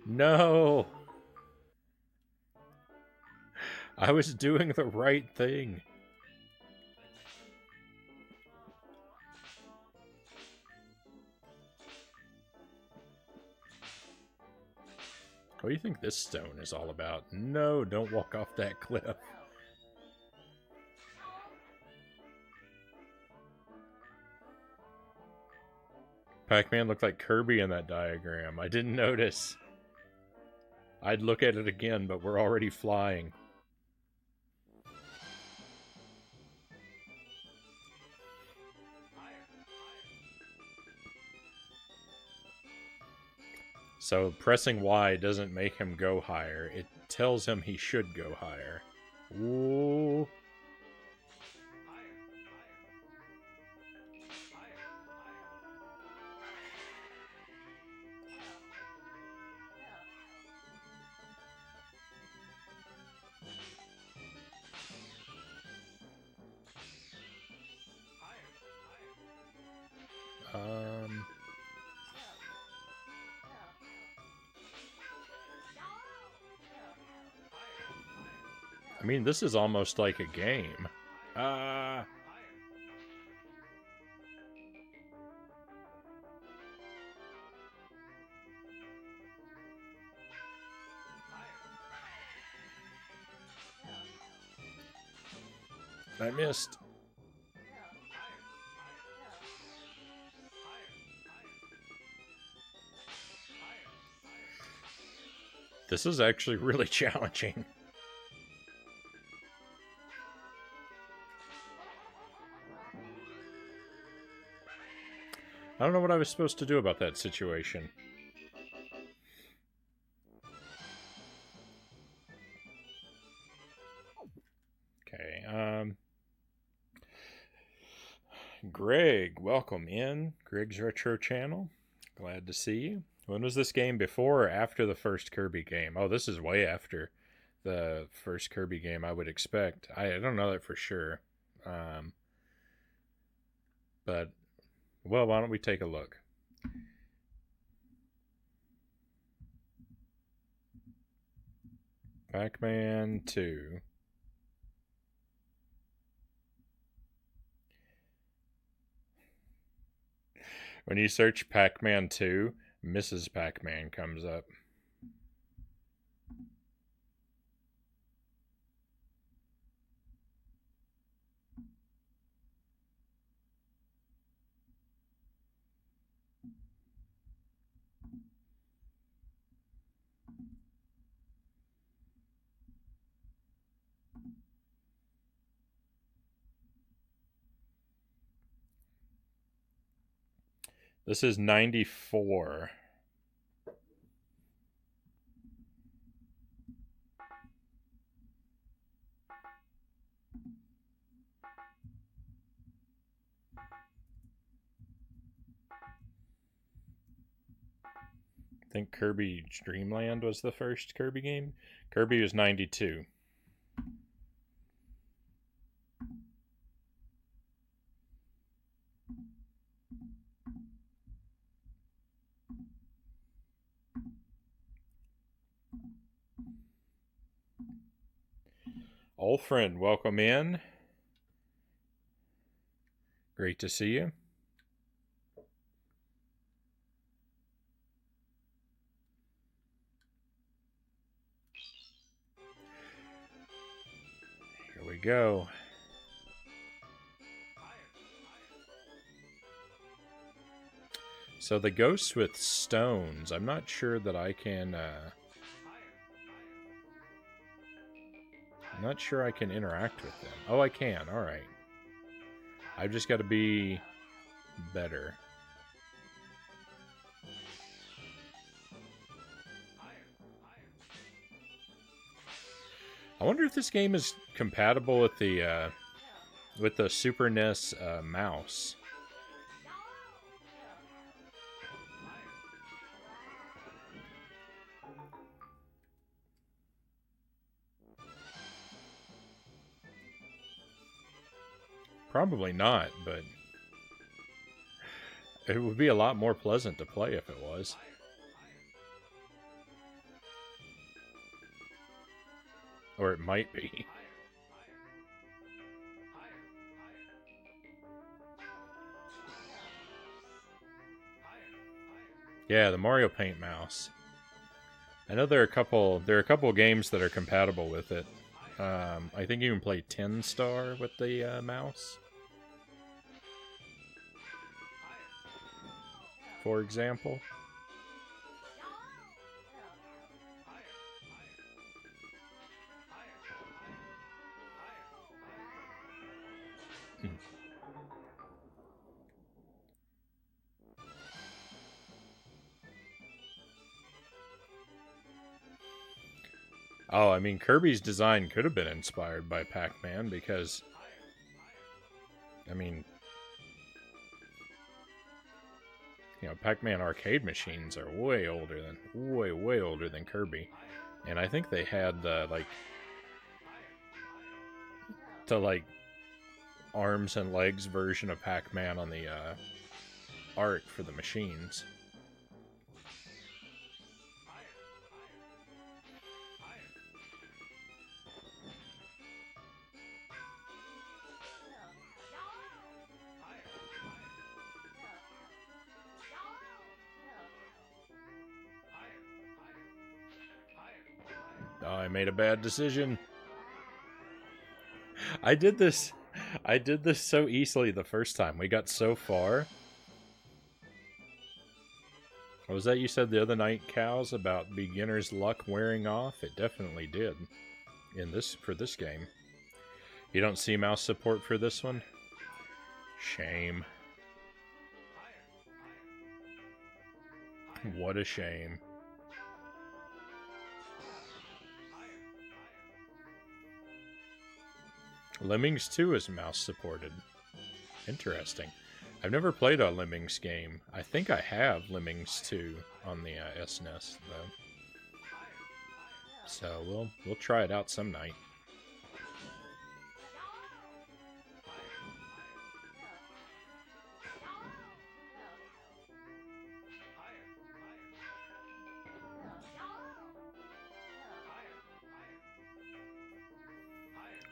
No! I was doing the right thing. What do you think this stone is all about? No, don't walk off that cliff. Pac-Man looked like Kirby in that diagram. I didn't notice. I'd look at it again, but we're already flying. So pressing Y doesn't make him go higher. It tells him he should go higher. Ooh. I mean, this is almost like a game. I missed. This is actually really challenging. I don't know what I was supposed to do about that situation. Okay, Greg, welcome in. Greg's Retro Channel. Glad to see you. When was this game, before or after the first Kirby game? Oh, this is way after the first Kirby game, I would expect. I don't know that for sure. But, well, why don't we take a look? Pac-Man 2. When you search Pac-Man 2, Mrs. Pac-Man comes up. This is 94. I think Kirby Dreamland was the first Kirby game. Kirby was 92. Old friend, welcome in. Great to see you. Here we go. So the ghosts with stones, I'm not sure that I can... I'm not sure I can interact with them. Oh, I can. All right. I've just got to be better. I wonder if this game is compatible with the Super NES mouse. Probably not, but it would be a lot more pleasant to play if it was. Or it might be. Yeah, the Mario Paint mouse. I know there are a couple games that are compatible with it. I think you can play 10 Star with the mouse. For example. Oh, I mean, Kirby's design could have been inspired by Pac-Man because, I mean, you know, Pac-Man arcade machines are way older than Kirby. And I think they had the arms and legs version of Pac-Man on the art for the machines. Oh, I made a bad decision. I did this so easily the first time. We got so far. What was that you said the other night, Cows, about beginner's luck wearing off? It definitely did. For this game. You don't see mouse support for this one? Shame. What a shame. Lemmings 2 is mouse supported. Interesting. I've never played a Lemmings game. I think I have Lemmings 2 on the SNES, though. So we'll try it out some night.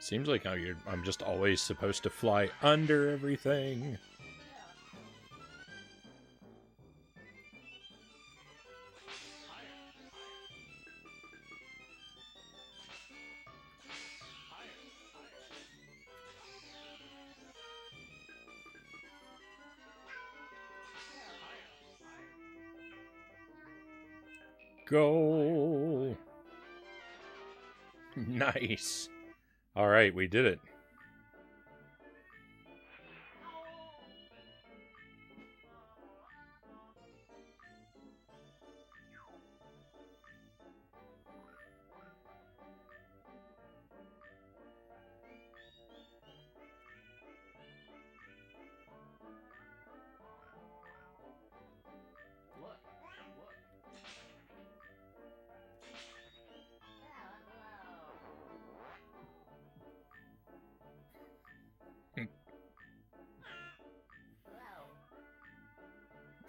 Seems like I'm just always supposed to fly under everything. Goal! Nice! Alright, we did it.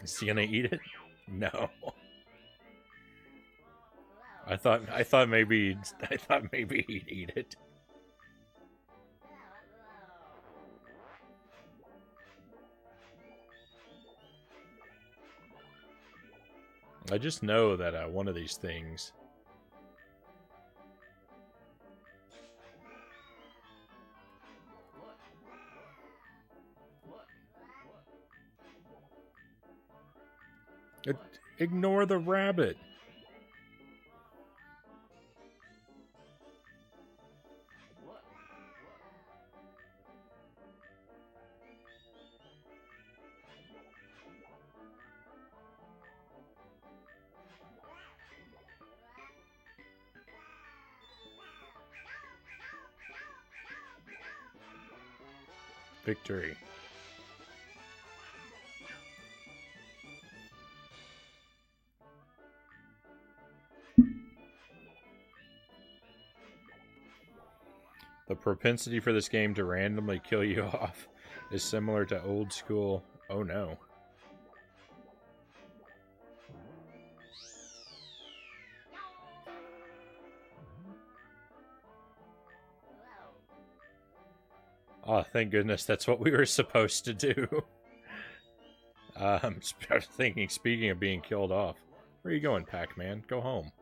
Is he gonna eat it? No. I thought maybe he'd eat it. I just know that one of these things. Ignore the rabbit. Victory. The propensity for this game to randomly kill you off is similar to old school. Oh no. Oh, thank goodness that's what we were supposed to do. I was thinking, speaking of being killed off, where are you going, Pac-Man? Go home.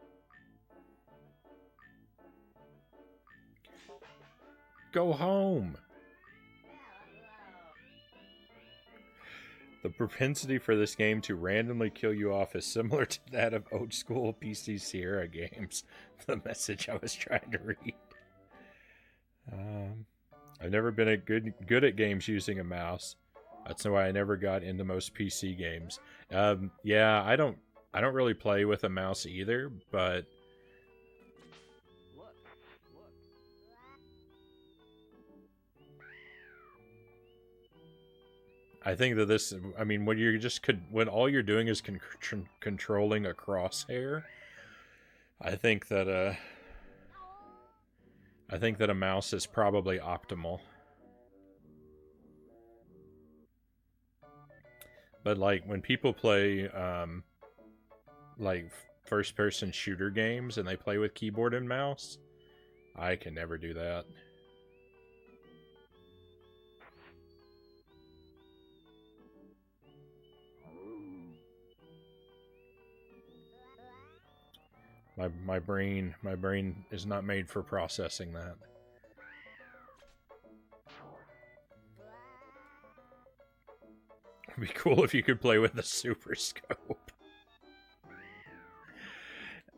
Go home! The propensity for this game to randomly kill you off is similar to that of old school PC Sierra games. The message I was trying to read. I've never been good at games using a mouse. That's why I never got into most PC games. Yeah, I don't really play with a mouse either, but I think that this, I mean, when you're just when all you're doing is controlling a crosshair, I think that a mouse is probably optimal. But like when people play like first-person shooter games and they play with keyboard and mouse, I can never do that. My brain is not made for processing that. It'd be cool if you could play with a super scope.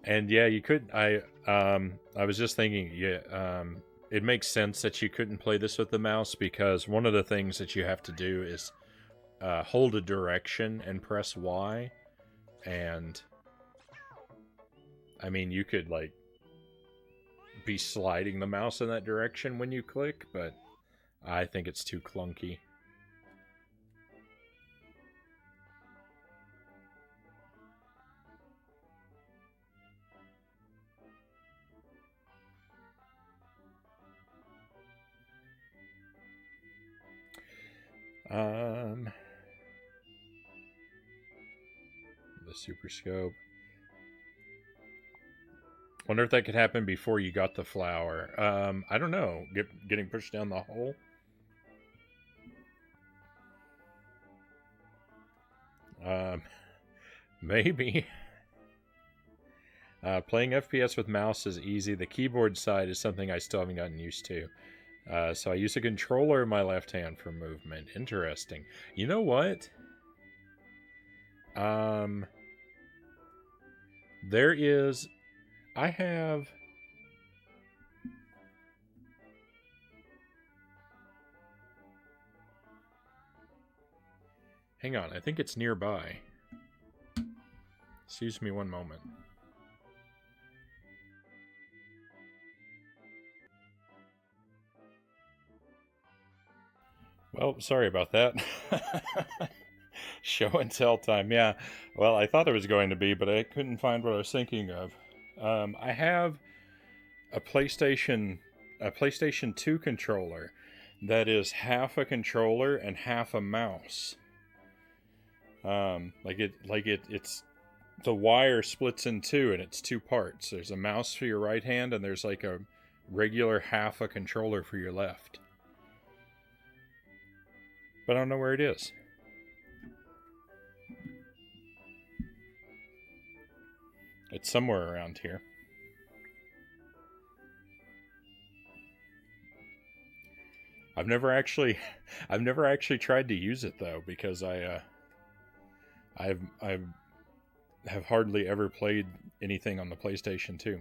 And yeah, you could. I was just thinking, yeah, it makes sense that you couldn't play this with the mouse because one of the things that you have to do is hold a direction and press Y, and I mean, you could, like, be sliding the mouse in that direction when you click, but I think it's too clunky. The super scope. Wonder if that could happen before you got the flower. I don't know. Getting pushed down the hole? Maybe. Playing FPS with mouse is easy. The keyboard side is something I still haven't gotten used to. So I use a controller in my left hand for movement. Interesting. You know what? There is. I have. Hang on, I think it's nearby. Excuse me one moment. Well, sorry about that. Show and tell time. Yeah. Well, I thought it was going to be, but I couldn't find what I was thinking of. I have a PlayStation 2 controller that is half a controller and half a mouse. It's the wire splits in two and it's two parts. There's a mouse for your right hand and there's like a regular half a controller for your left. But I don't know where it is. It's somewhere around here. I've never actually tried to use it though because I have hardly ever played anything on the PlayStation 2.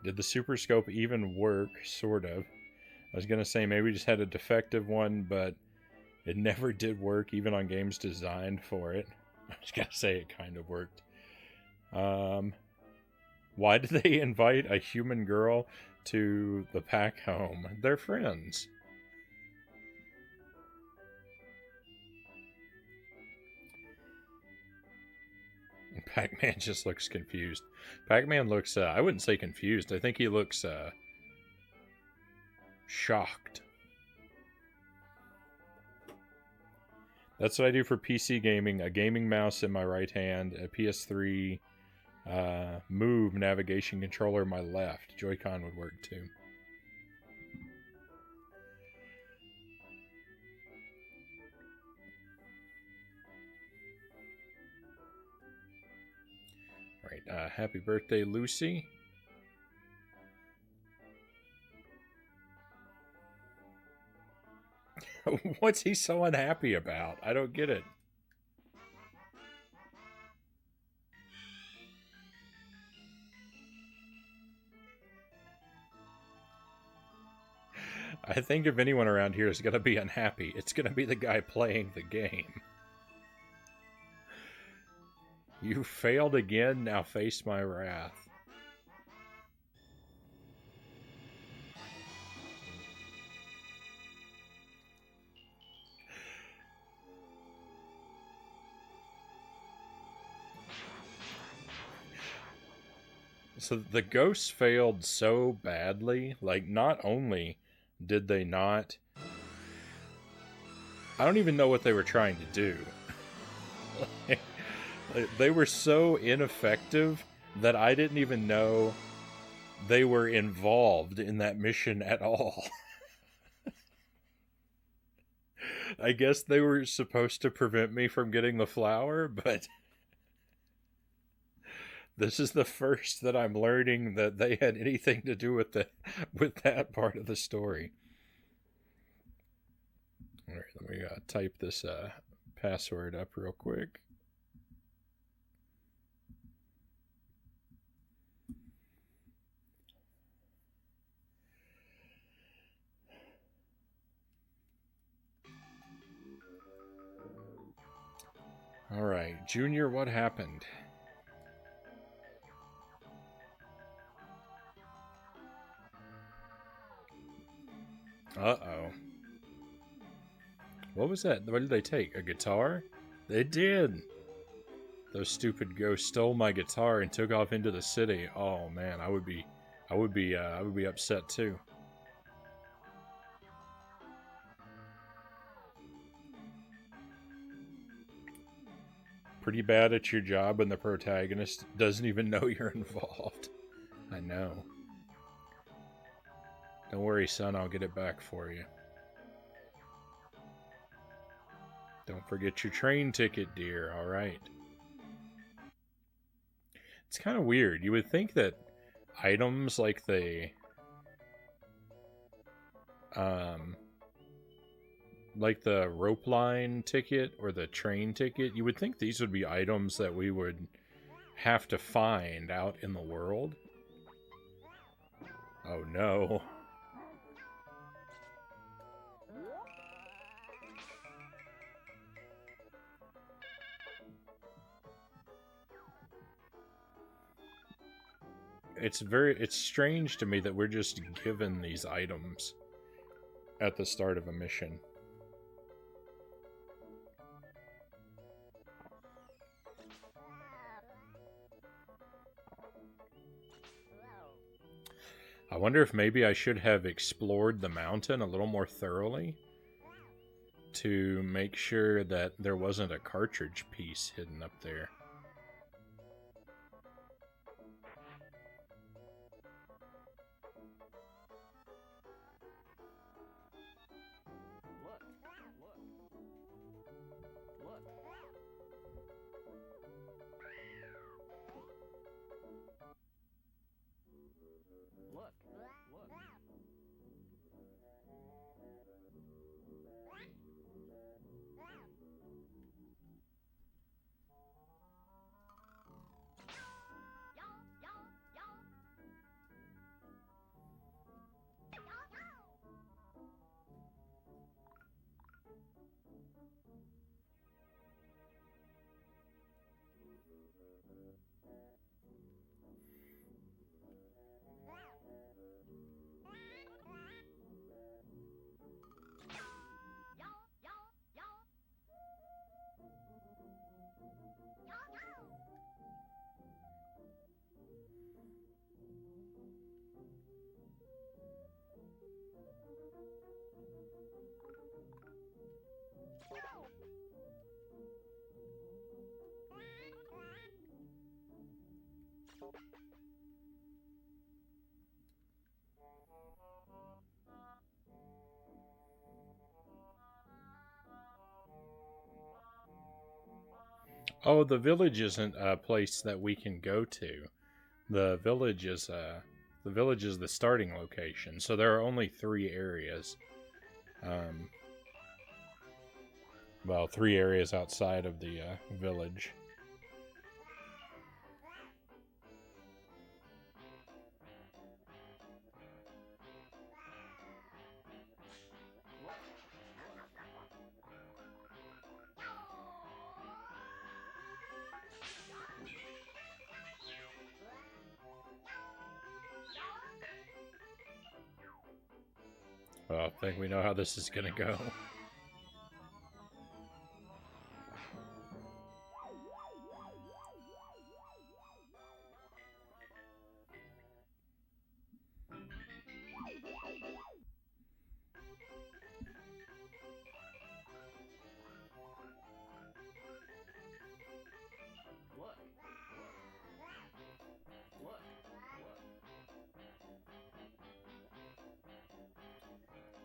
Did the Super Scope even work? Sort of. I was gonna say maybe we just had a defective one, but it never did work, even on games designed for it. I was gonna say it kind of worked. Why did they invite a human girl to the Pac home? They're friends. Pac-Man just looks confused. Pac-Man looks, I wouldn't say confused. I think he looks shocked. That's what I do for PC gaming. A gaming mouse in my right hand, a PS3 Move navigation controller in my left. Joy-Con would work too. Alright, happy birthday, Lucy. What's he so unhappy about? I don't get it. I think if anyone around here is going to be unhappy, it's going to be the guy playing the game. You failed again, now face my wrath. So the ghosts failed so badly, like not only did they not... I don't even know what they were trying to do. They were so ineffective that I didn't even know they were involved in that mission at all. I guess they were supposed to prevent me from getting the flower, but this is the first that I'm learning that they had anything to do with that part of the story. All right, let me type this password up real quick. All right, Junior, what happened? Uh-oh. What was that? What did they take? A guitar? They did. Those stupid ghosts stole my guitar and took off into the city. Oh man, I would be upset too. Pretty bad at your job when the protagonist doesn't even know you're involved. I know. Don't worry, son, I'll get it back for you. Don't forget your train ticket, dear, alright? It's kind of weird. You would think that items like the um like the rope line ticket or the train ticket, you would think these would be items that we would have to find out in the world. Oh no. It's strange to me that we're just given these items at the start of a mission. I wonder if maybe I should have explored the mountain a little more thoroughly to make sure that there wasn't a cartridge piece hidden up there. Oh, the village isn't a place that we can go to. The village is the starting location. So there are only 3 areas. Um, well, 3 areas outside of the village. Well, I think we know how this is gonna go.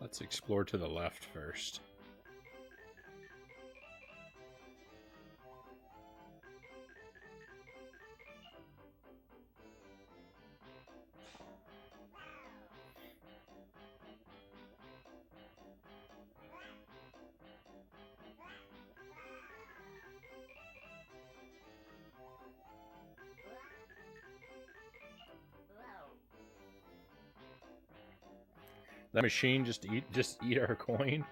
Let's explore to the left first. That machine just eat our coin.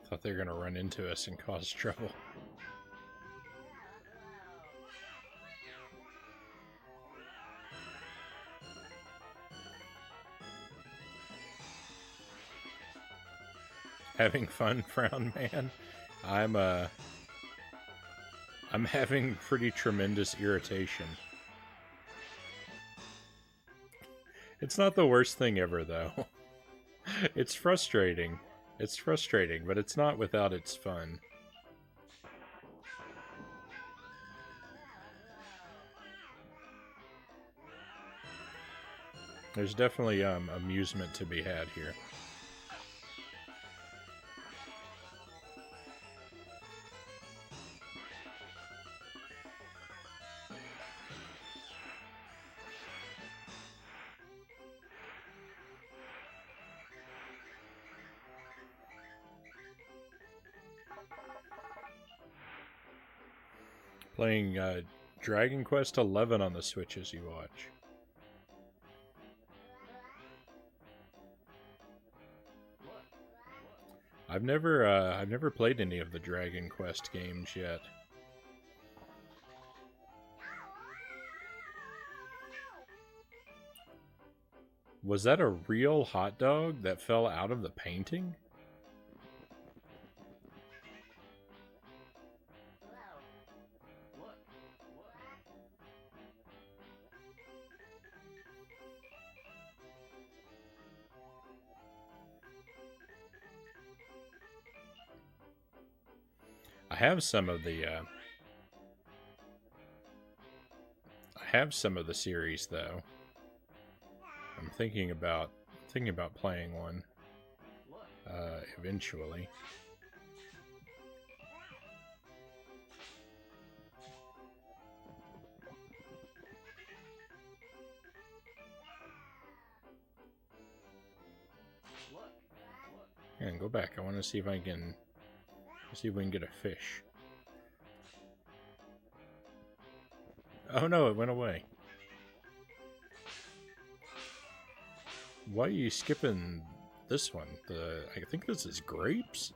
Thought they were gonna run into us and cause trouble. Having fun, Frown Man? I'm I'm having pretty tremendous irritation. It's not the worst thing ever, though. It's frustrating. It's frustrating, but it's not without its fun. There's definitely amusement to be had here. Playing Dragon Quest XI on the Switch as you watch. I've never played any of the Dragon Quest games yet. Was that a real hot dog that fell out of the painting? I have some of the series though. I'm thinking about playing one eventually. And go back. I want to see if I can see if we can get a fish. Oh no, it went away. Why are you skipping this one? I think this is grapes?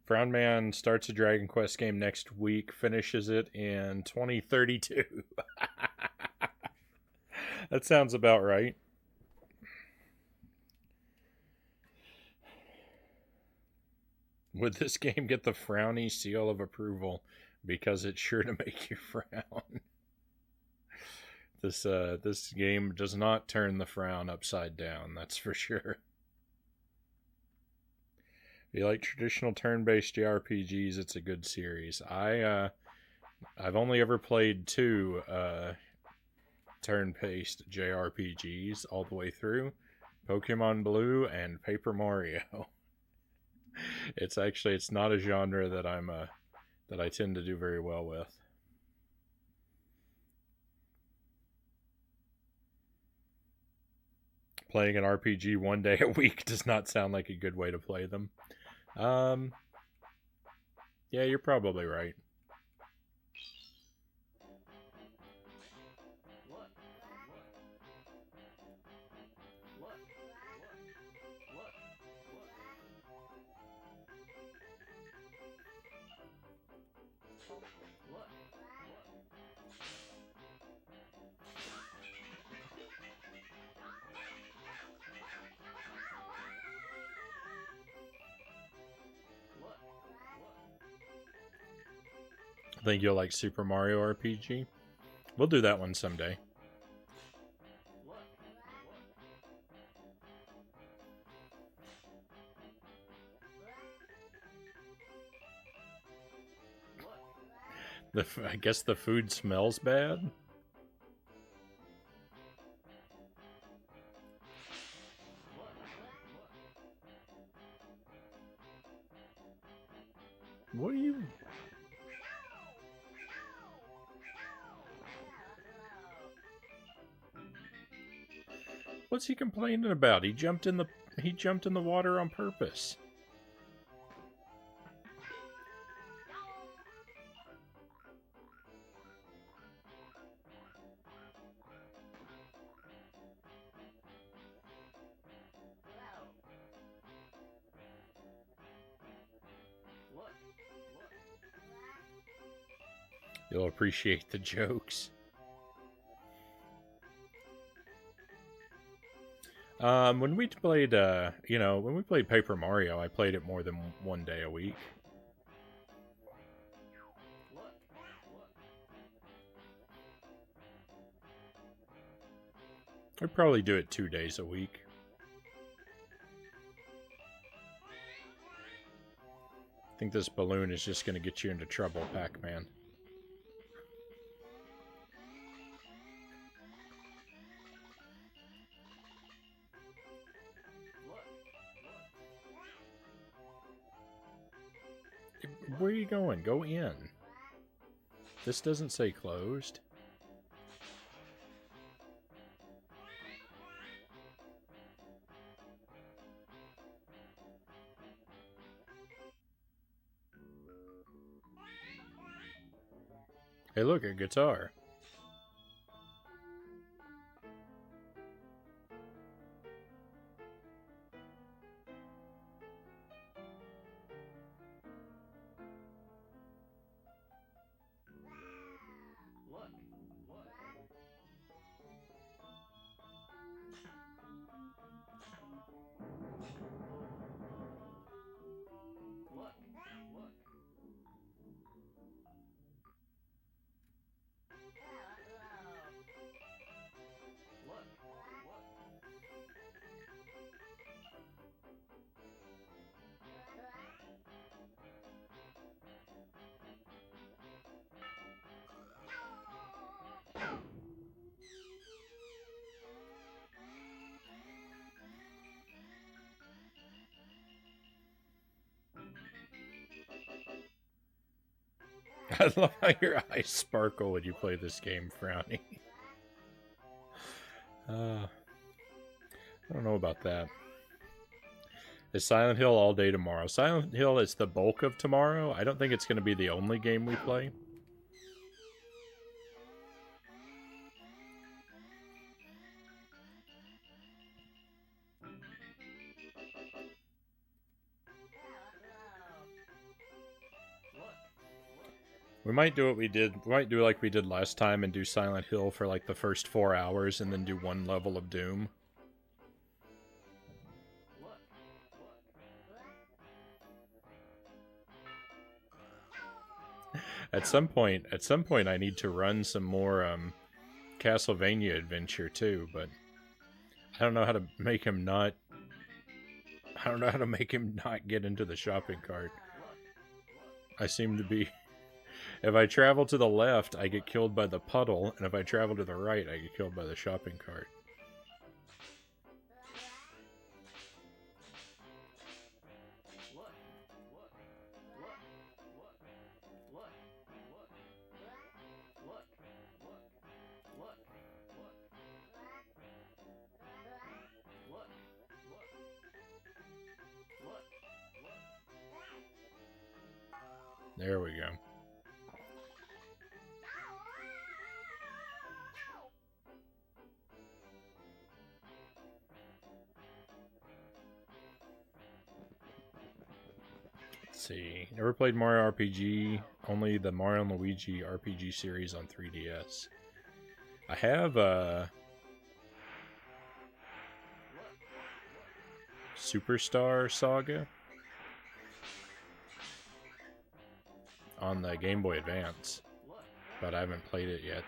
Frown Man starts a Dragon Quest game next week, finishes it in 2032. That sounds about right. Would this game get the Frownie seal of approval? Because it's sure to make you frown. This game does not turn the frown upside down, that's for sure. If you like traditional turn-based JRPGs, it's a good series. I've only ever played two turn-based JRPGs all the way through: Pokemon Blue and Paper Mario. It's not a genre that that I tend to do very well with. Playing an RPG one day a week does not sound like a good way to play them. Yeah, you're probably right. I think you'll like Super Mario RPG. We'll do that one someday. I guess the food smells bad. What are you... What's he complaining about? He jumped in the water on purpose. You'll appreciate the jokes. When we played, when we played Paper Mario, I played it more than one day a week. I'd probably do it 2 days a week. I think this balloon is just going to get you into trouble, Pac-Man. Where are you going? Go in. This doesn't say closed. Hey, look, a guitar. I love how your eyes sparkle when you play this game, Frownie. I don't know about that. Is Silent Hill all day tomorrow? Silent Hill is the bulk of tomorrow. I don't think it's going to be the only game we play. We might do what we did. We might do like we did last time and do Silent Hill for like the first 4 hours and then do one level of Doom. At some point, I need to run some more Castlevania Adventure too, but I don't know how to make him not. I don't know how to make him not get into the shopping cart. I seem to be. If I travel to the left, I get killed by the puddle, and if I travel to the right, I get killed by the shopping cart. There we go. Let's see. Never played Mario RPG. Only the Mario and Luigi RPG series on 3DS. I have Superstar Saga on the Game Boy Advance, but I haven't played it yet.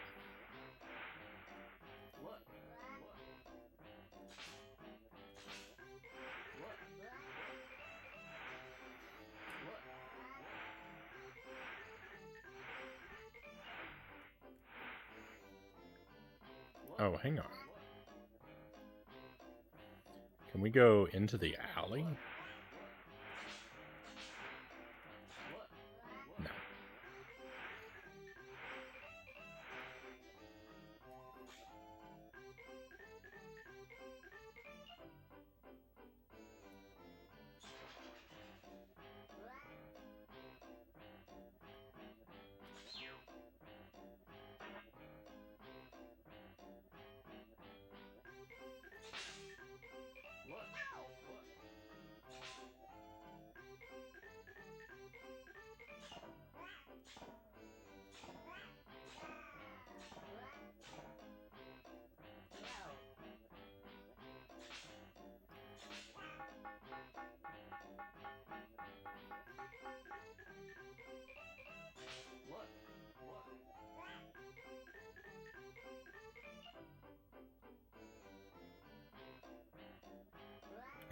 Oh, hang on. Can we go into the alley? No.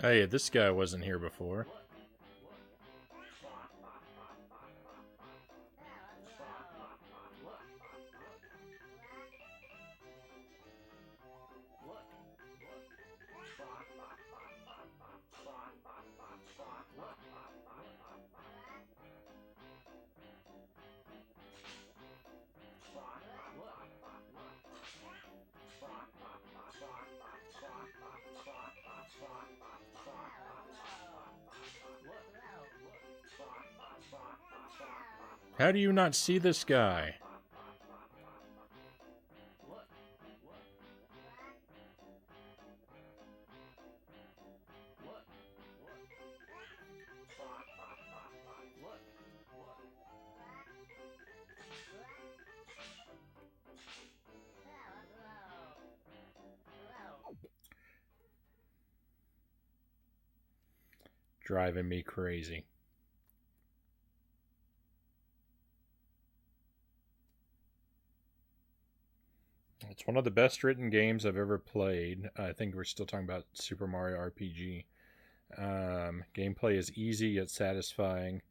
Hey, this guy wasn't here before. How do you not see this guy? Driving me crazy. It's one of the best written games I've ever played. I think we're still talking about Super Mario RPG. Gameplay is easy yet satisfying.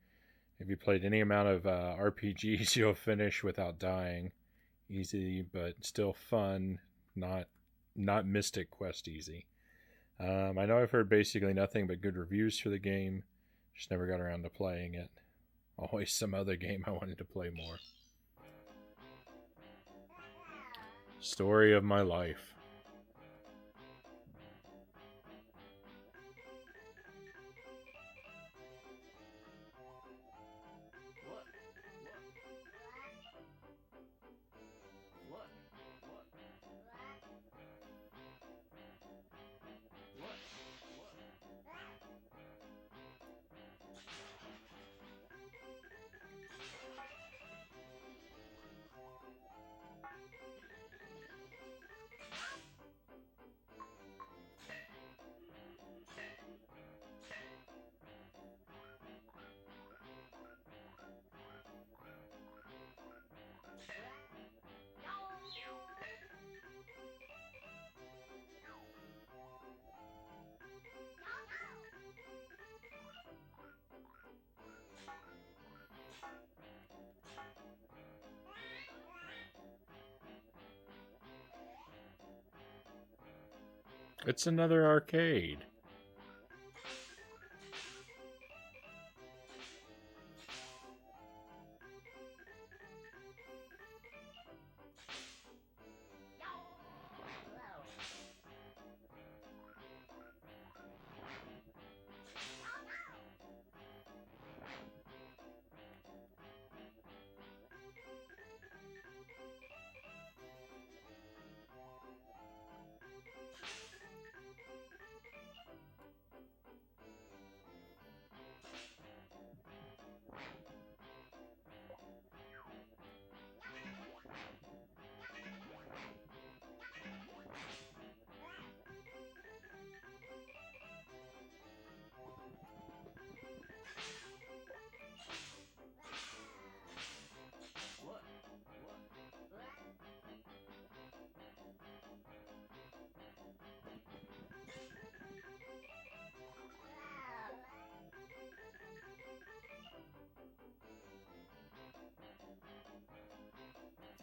If you played any amount of RPGs, you'll finish without dying. Easy, but still fun. Not Mystic Quest easy. I know I've heard basically nothing but good reviews for the game. Just never got around to playing it. Always some other game I wanted to play more. Story of my life. It's another arcade.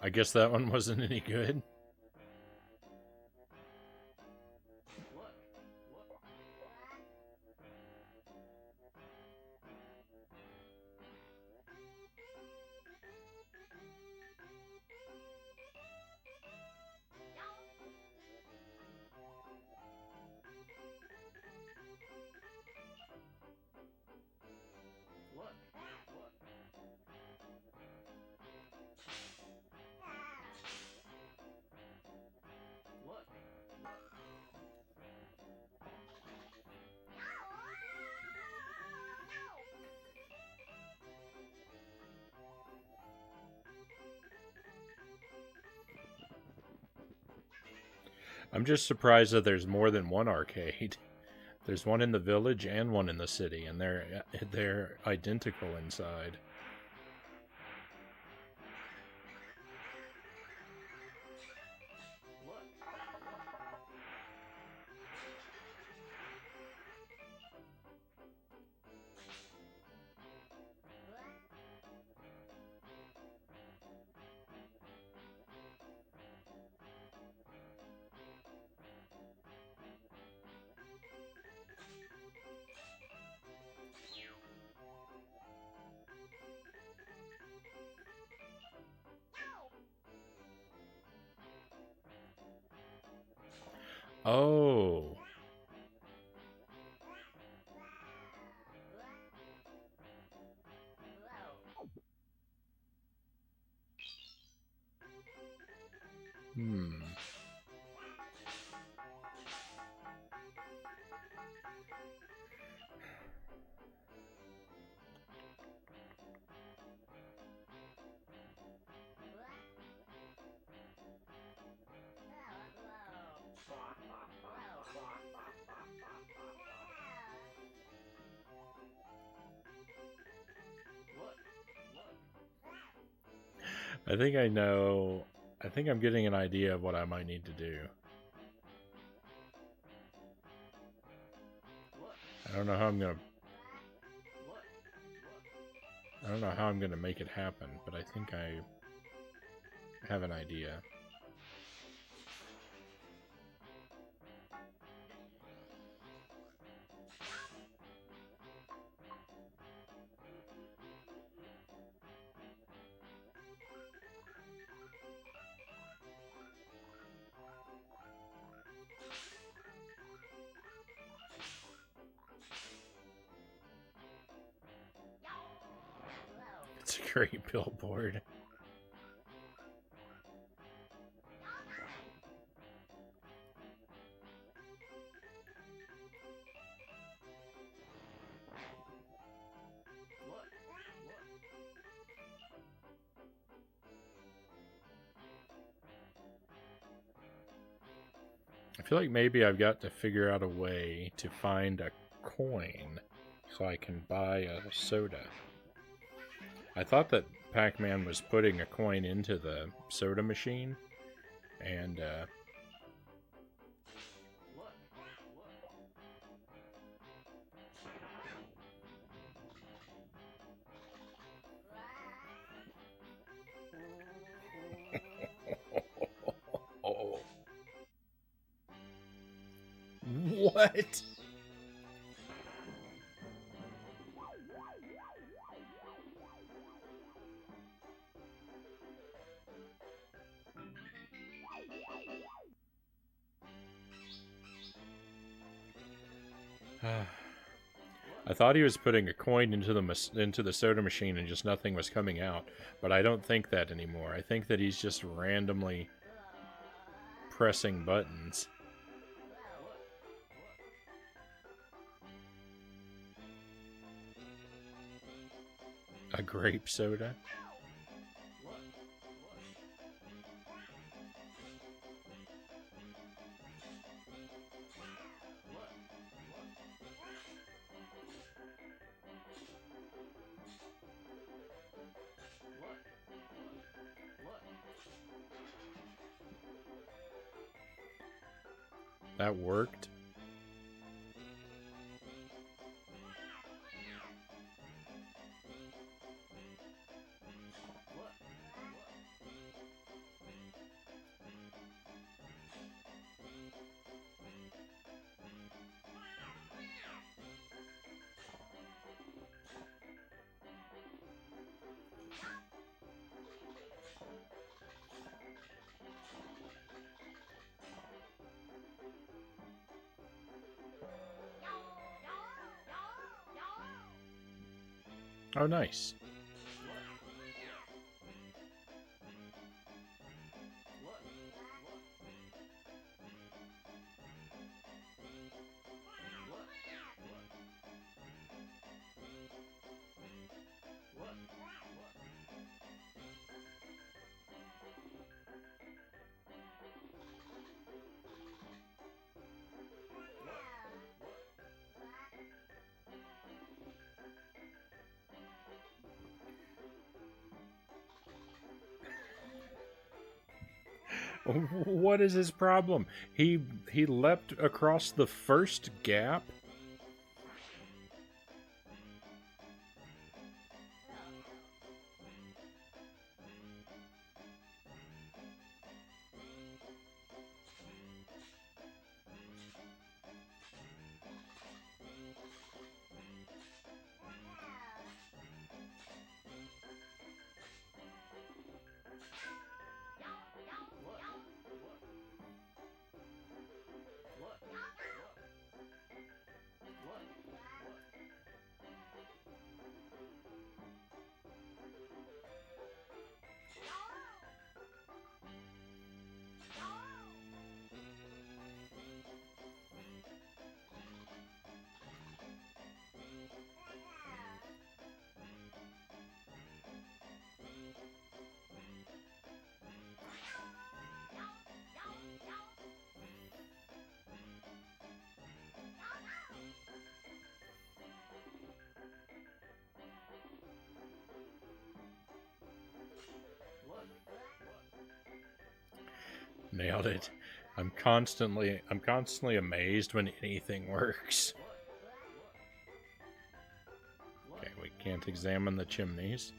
I guess that one wasn't any good. I'm just surprised that there's more than one arcade. There's one in the village and one in the city, and they're identical inside. Oh. Hmm. I think I know. I think I'm getting an idea of what I might need to do. I don't know how I'm gonna. I don't know how I'm gonna make it happen, but I think I have an idea. It's a great billboard. I feel like maybe I've got to figure out a way to find a coin so I can buy a soda. I thought that Pac-Man was putting a coin into the soda machine, and oh, what? I thought he was putting a coin into the soda machine and just nothing was coming out, but I don't think that anymore. I think that he's just randomly pressing buttons. A grape soda? That worked? Oh, nice. What is his problem? He leapt across the first gap. Nailed it. I'm constantly amazed when anything works. Okay, we can't examine the chimneys.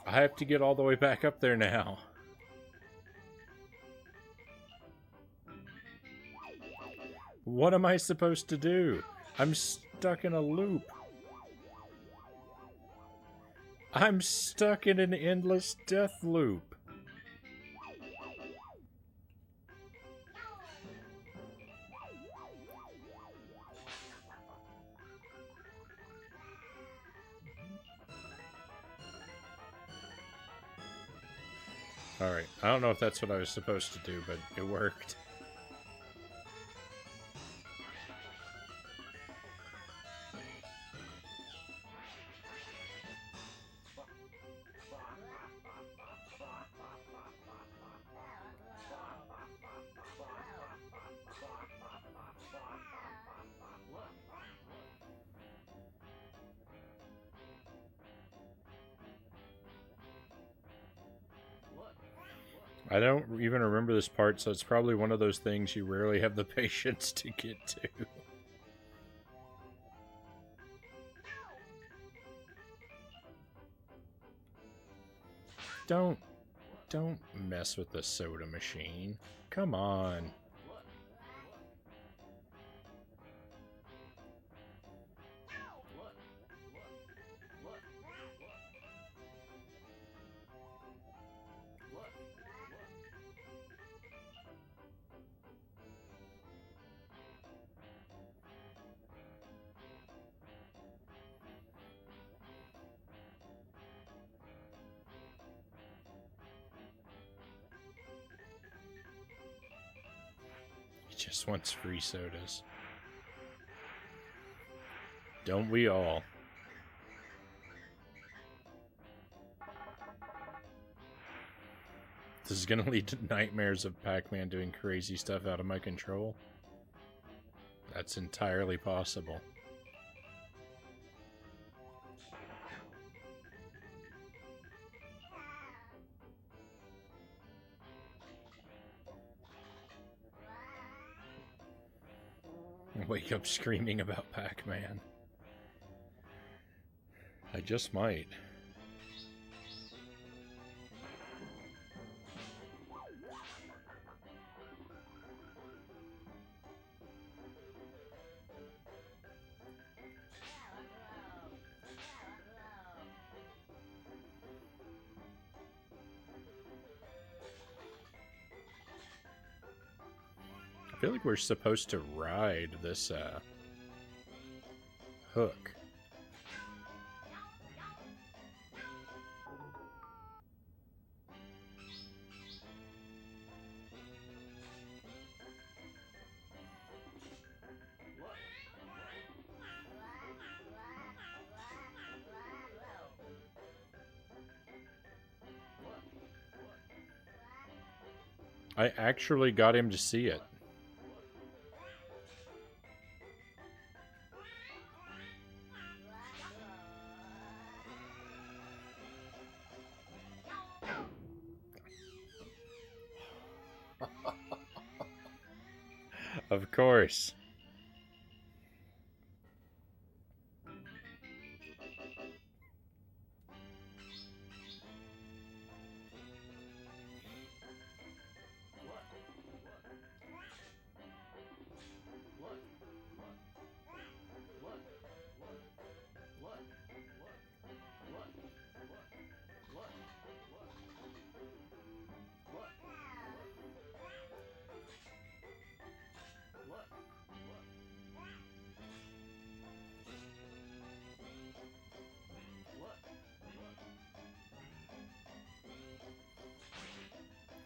I have to get all the way back up there now. What am I supposed to do? I'm stuck in a loop. I'm stuck in an endless death loop. Alright, I don't know if that's what I was supposed to do, but it worked. I don't even remember this part, so it's probably one of those things you rarely have the patience to get to. Don't mess with the soda machine. Come on. He just wants free sodas. Don't we all? This is gonna lead to nightmares of Pac-Man doing crazy stuff out of my control. That's entirely possible. Wake up screaming about Pac-Man. I just might. I feel like we're supposed to ride this hook. I actually got him to see it. Of course.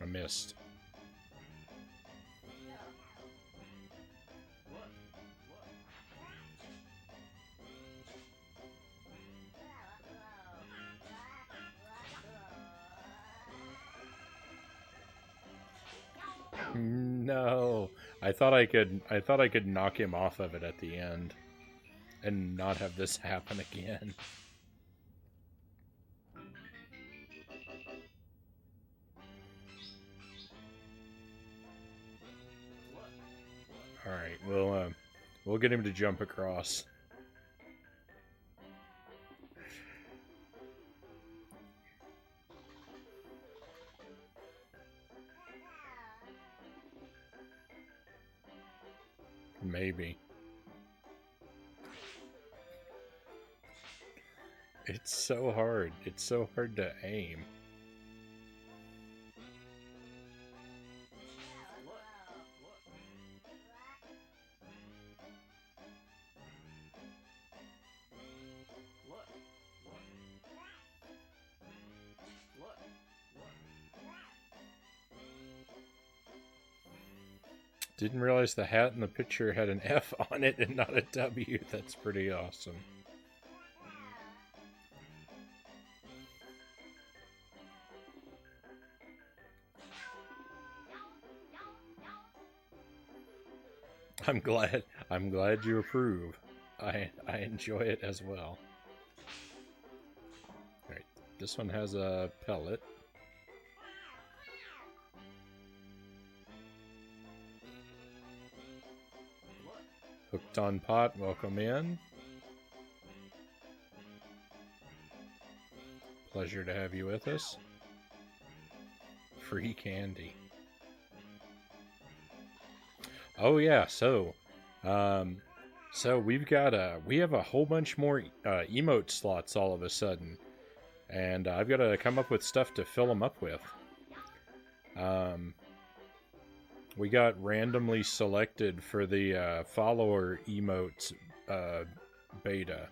missed. No, I thought I could knock him off of it at the end, and not have this happen again. All right, we'll get him to jump across. Maybe. It's so hard. It's so hard to aim. Didn't realize the hat in the picture had an F on it and not a W. That's pretty awesome. I'm glad you approve. I enjoy it as well. Alright, this one has a pellet. Hooked on Pot, welcome in. Pleasure to have you with us. Free candy. Oh yeah, so we have a whole bunch more emote slots all of a sudden, and I've got to come up with stuff to fill them up with. We got randomly selected for the follower emotes beta,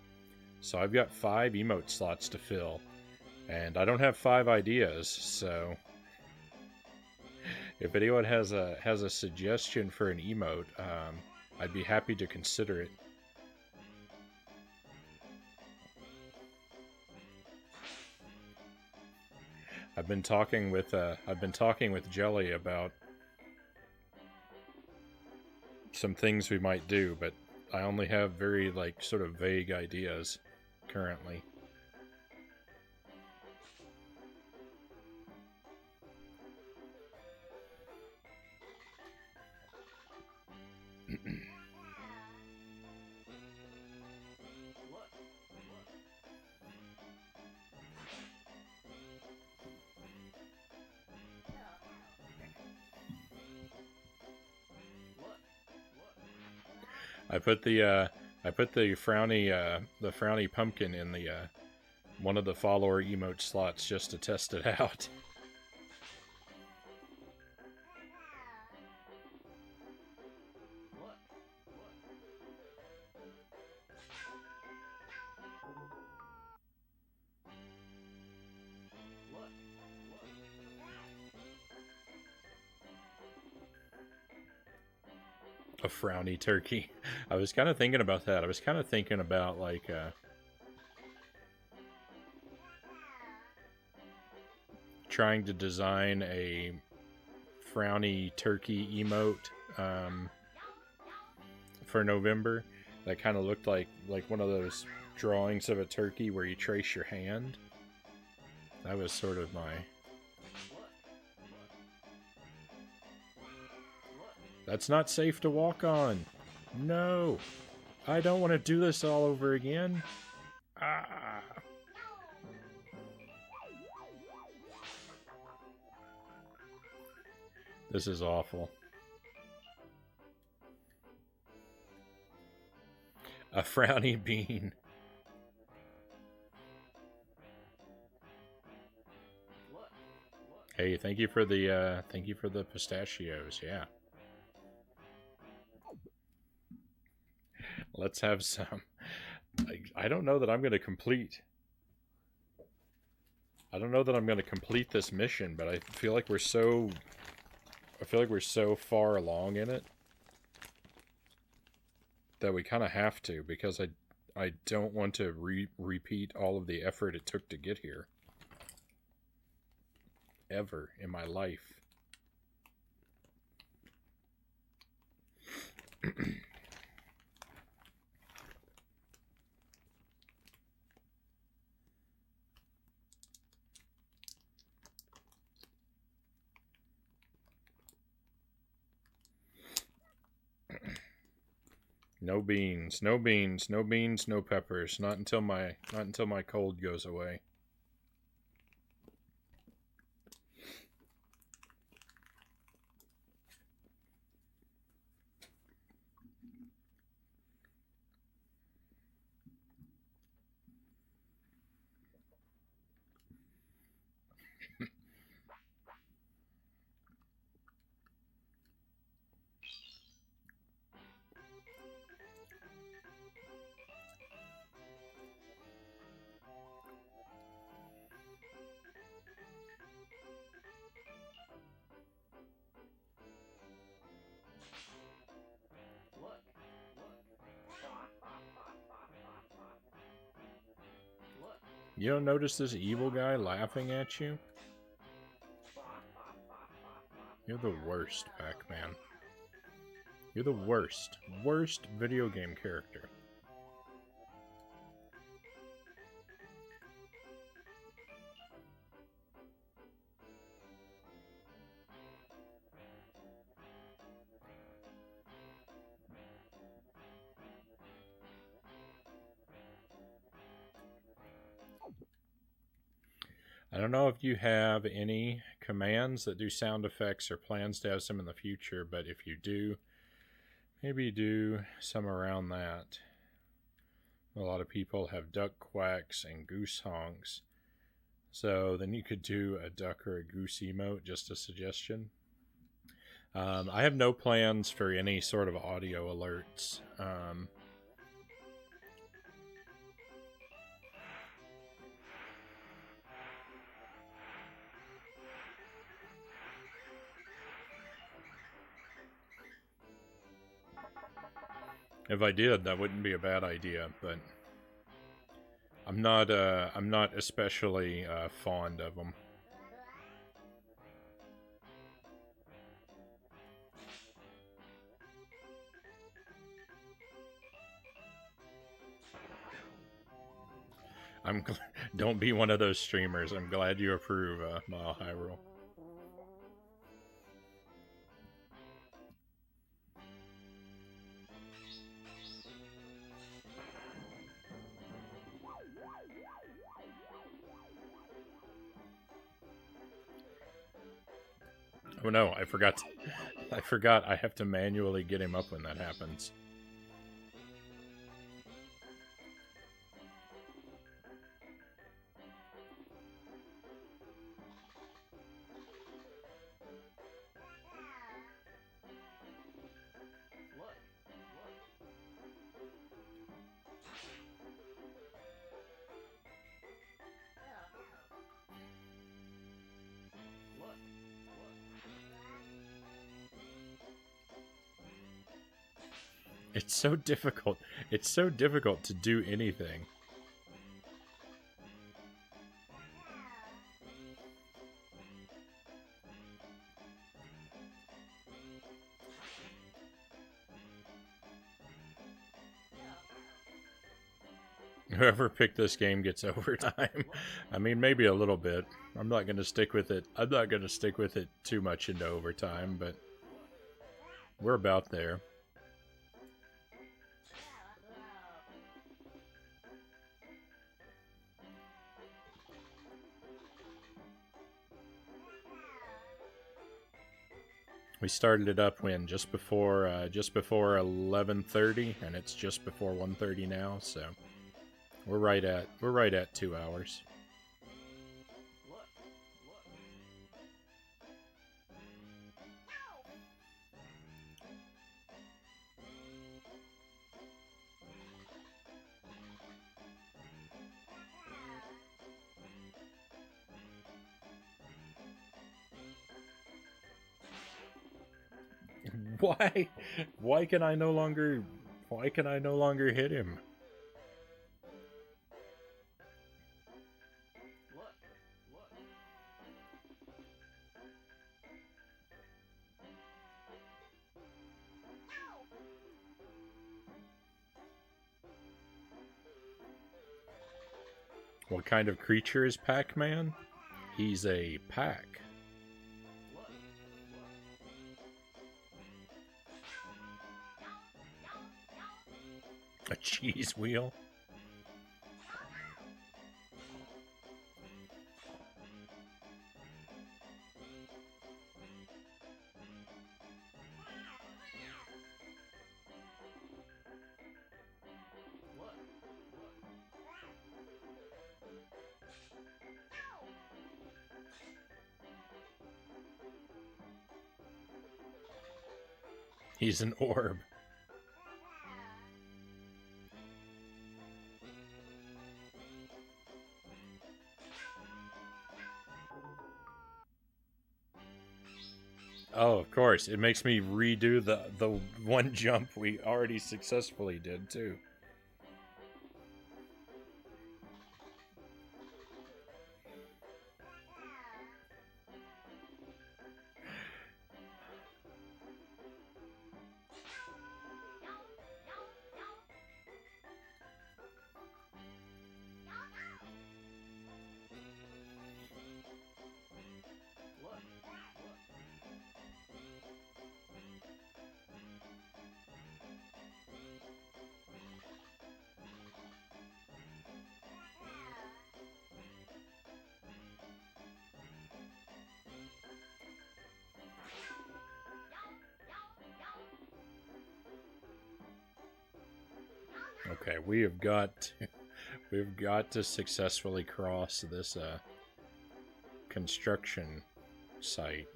so I've got 5 emote slots to fill, and I don't have 5 ideas, so if anyone has a suggestion for an emote, I'd be happy to consider it. I've been talking with Jelly about some things we might do, but I only have very sort of vague ideas currently. I put the Frownie pumpkin in the one of the follower emote slots just to test it out. A Frownie turkey. I was kind of thinking about that. I was kind of thinking about trying to design a Frownie turkey emote for November that kind of looked like one of those drawings of a turkey where you trace your hand. That was sort of my... That's not safe to walk on. No. I don't want to do this all over again. Ah. This is awful. A Frownie bean. Hey, thank you for the pistachios. Yeah. Let's have some. I don't know that I'm going to complete. I don't know that I'm going to complete this mission, but I feel like we're so far along in it that we kind of have to, because I don't want to repeat all of the effort it took to get here ever in my life. No beans, no beans, no beans, no peppers. Not until my cold goes away. You don't notice this evil guy laughing at you? You're the worst, Pac-Man. You're the worst. Worst video game character. I don't know if you have any commands that do sound effects or plans to have some in the future, but if you do, maybe do some around that. A lot of people have duck quacks and goose honks. So then you could do a duck or a goose emote, just a suggestion. I have no plans for any sort of audio alerts. If I did, that wouldn't be a bad idea, but I'm not especially fond of them. Don't be one of those streamers. I'm glad you approve, Mile Hyrule. Oh no, I forgot. I forgot I have to manually get him up when that happens. It's so difficult. It's so difficult to do anything. Whoever picked this game gets overtime. I mean, maybe a little bit. I'm not going to stick with it. I'm not going to stick with it too much into overtime, but we're about there. We started it up when just before 11:30, and it's just before 1:30 now. So we're right at 2 hours. Why? Why can I no longer... Why can I no longer hit him? What kind of creature is Pac-Man? He's a Pac. A cheese wheel? He's an orb. Oh, of course. It makes me redo the one jump we already successfully did, too. Okay, we've got to successfully cross this construction site.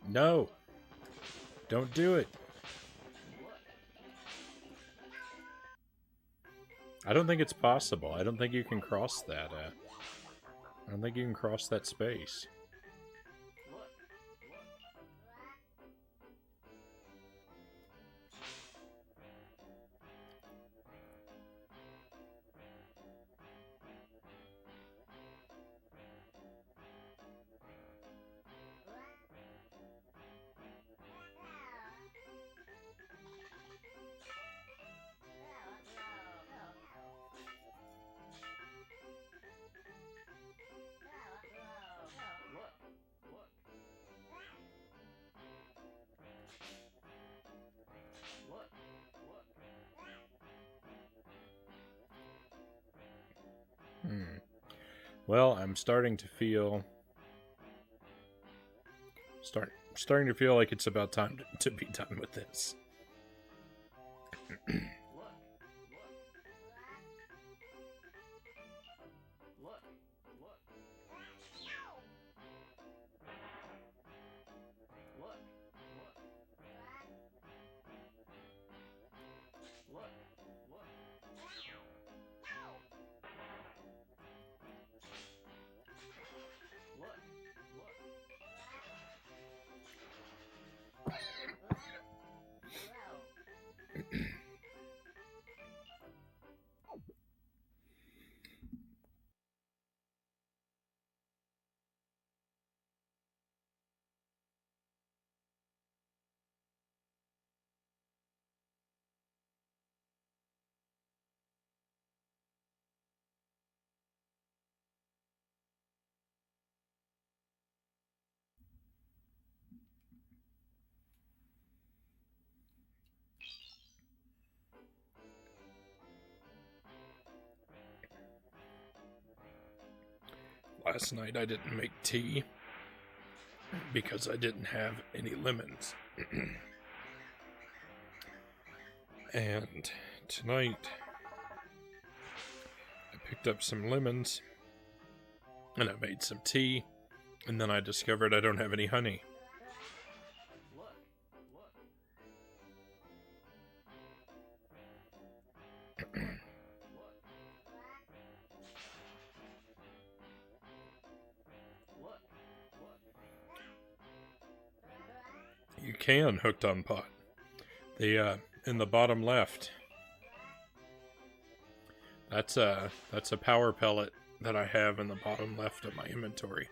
No! Don't do it! I don't think it's possible. I don't think you can cross that. I don't think you can cross that space. Well, I'm starting to feel... starting to feel like it's about time to be done with this. Last night I didn't make tea because I didn't have any lemons. And tonight, I picked up some lemons, and I made some tea, and then I discovered I don't have any honey. You can hooked on pot. The in the bottom left. That's a power pellet that I have in the bottom left of my inventory.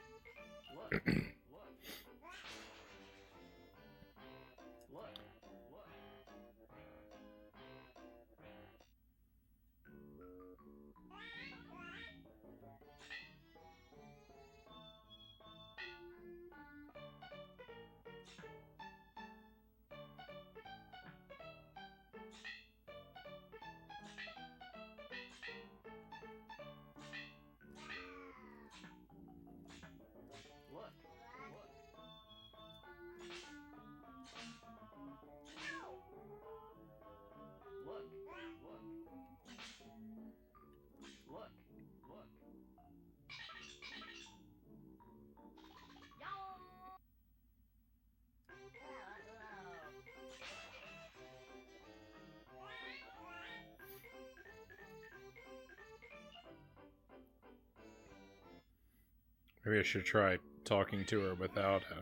Maybe I should try talking to her without a...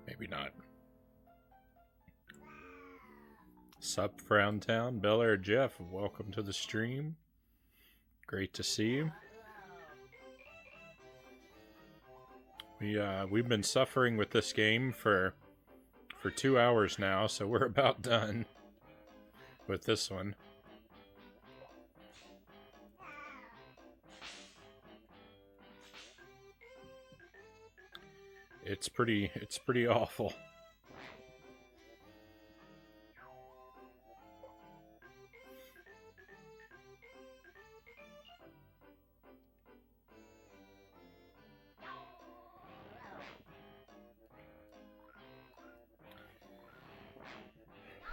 Maybe not. Sup, Frowntown, Bel Air Jeff, welcome to the stream. Great to see you. We've been suffering with this game for 2 hours now, so we're about done with this one. It's pretty awful.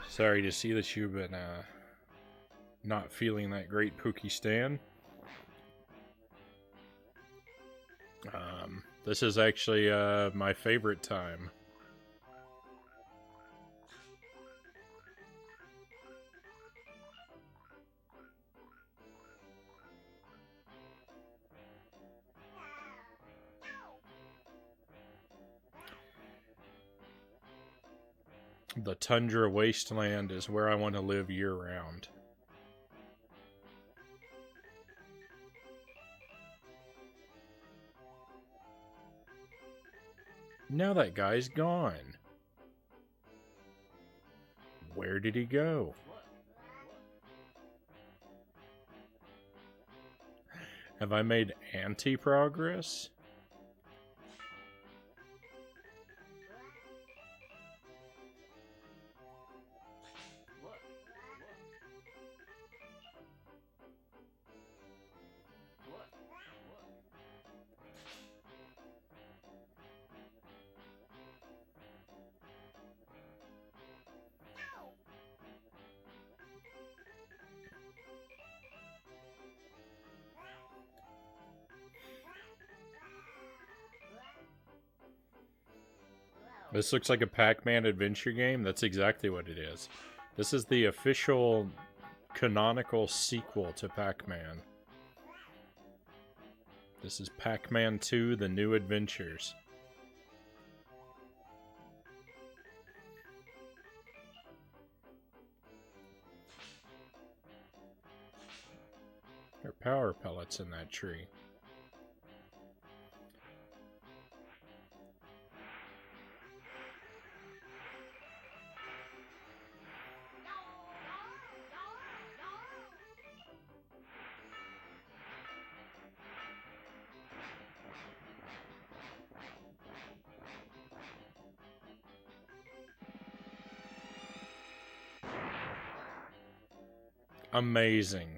Sorry to see that you've been not feeling that great, Pookie Stan. This is actually my favorite time. The tundra wasteland is where I want to live year-round. Now that guy's gone. Where did he go? Have I made anti-progress? This looks like a Pac-Man adventure game. That's exactly what it is. This is the official canonical sequel to Pac-Man. This is Pac-Man 2, The New Adventures. There are power pellets in that tree. Amazing.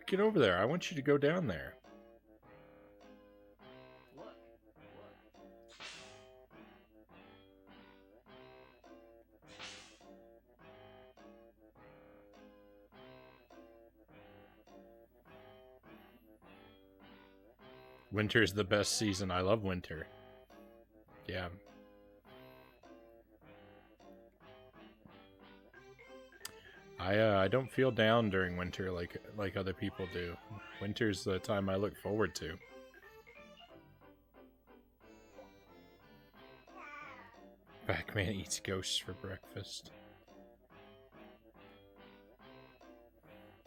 Get over there. I want you to go down there. Winter's the best season. I love winter. Yeah. I don't feel down during winter like other people do. Winter's the time I look forward to. Pac-Man eats ghosts for breakfast.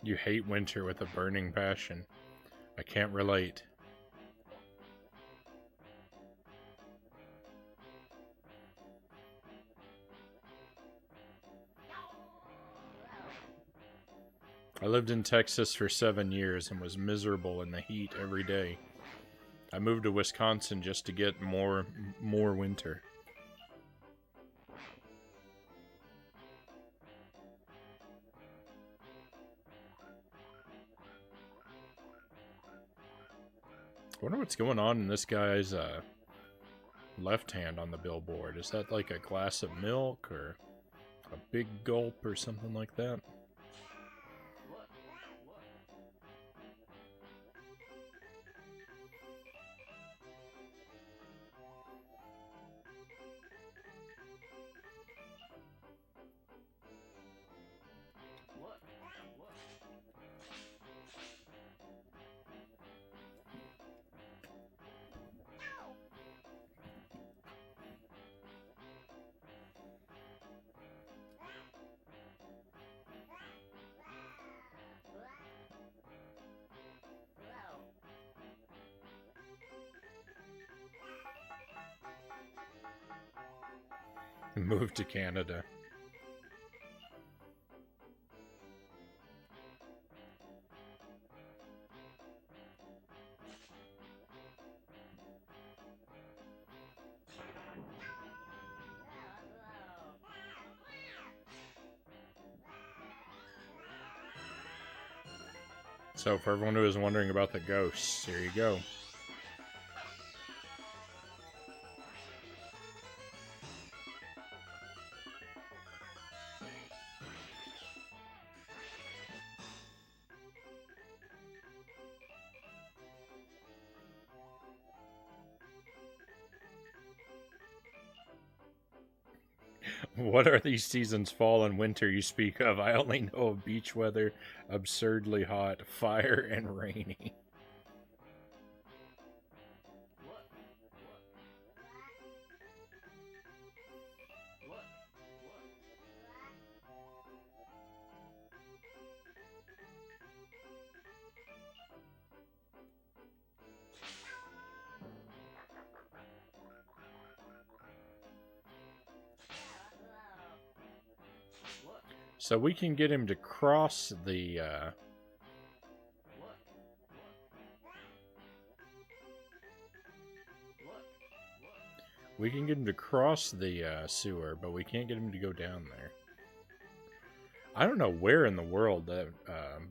You hate winter with a burning passion. I can't relate. I lived in Texas for 7 years and was miserable in the heat every day. I moved to Wisconsin just to get more winter. I wonder what's going on in this guy's left hand on the billboard. Is that like a glass of milk or a big gulp or something like that? Moved to Canada. So for everyone who is wondering about the ghosts, here you go. What are these seasons, fall and winter, you speak of? I only know of beach weather, absurdly hot, fire, and rainy. So we can get him to cross the, we can get him to cross the sewer, but we can't get him to go down there. I don't know where in the world that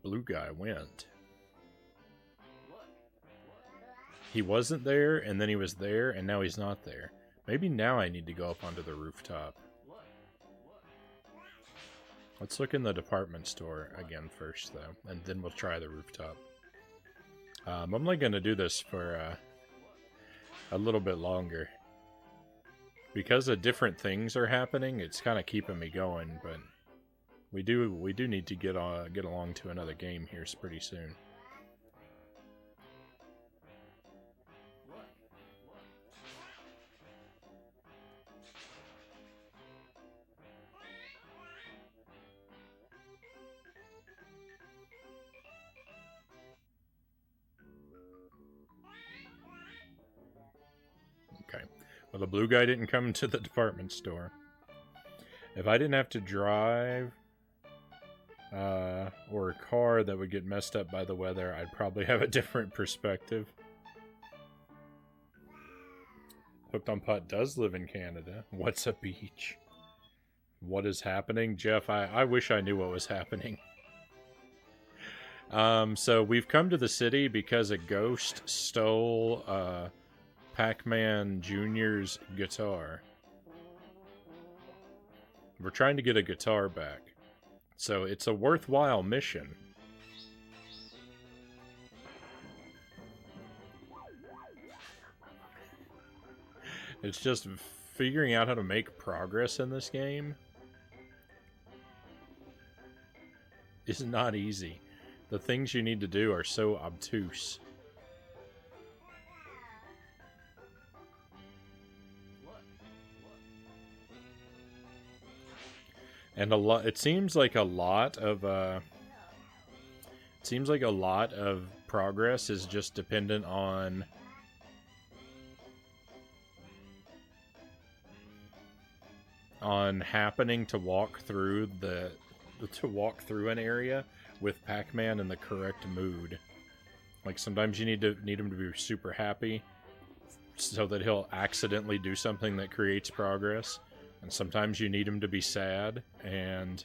blue guy went. He wasn't there, and then he was there, and now he's not there. Maybe now I need to go up onto the rooftop. Let's look in the department store again first, though, and then we'll try the rooftop. I'm only going to do this for a little bit longer. Because of different things are happening, it's kind of keeping me going, but we do need to get along to another game here pretty soon. Okay. Well, the blue guy didn't come to the department store. If I didn't have to drive or a car that would get messed up by the weather, I'd probably have a different perspective. Hooked on Pot does live in Canada. What's a beach? What is happening? Jeff, I wish I knew what was happening. So we've come to the city because a ghost stole Pac-Man Jr.'s guitar. We're trying to get a guitar back. So it's a worthwhile mission. It's just figuring out how to make progress in this game is not easy. The things you need to do are so obtuse. And it seems like a lot of progress is just dependent on happening to walk through an area with Pac-Man in the correct mood. Like sometimes you need him to be super happy so that he'll accidentally do something that creates progress. And sometimes you need him to be sad, and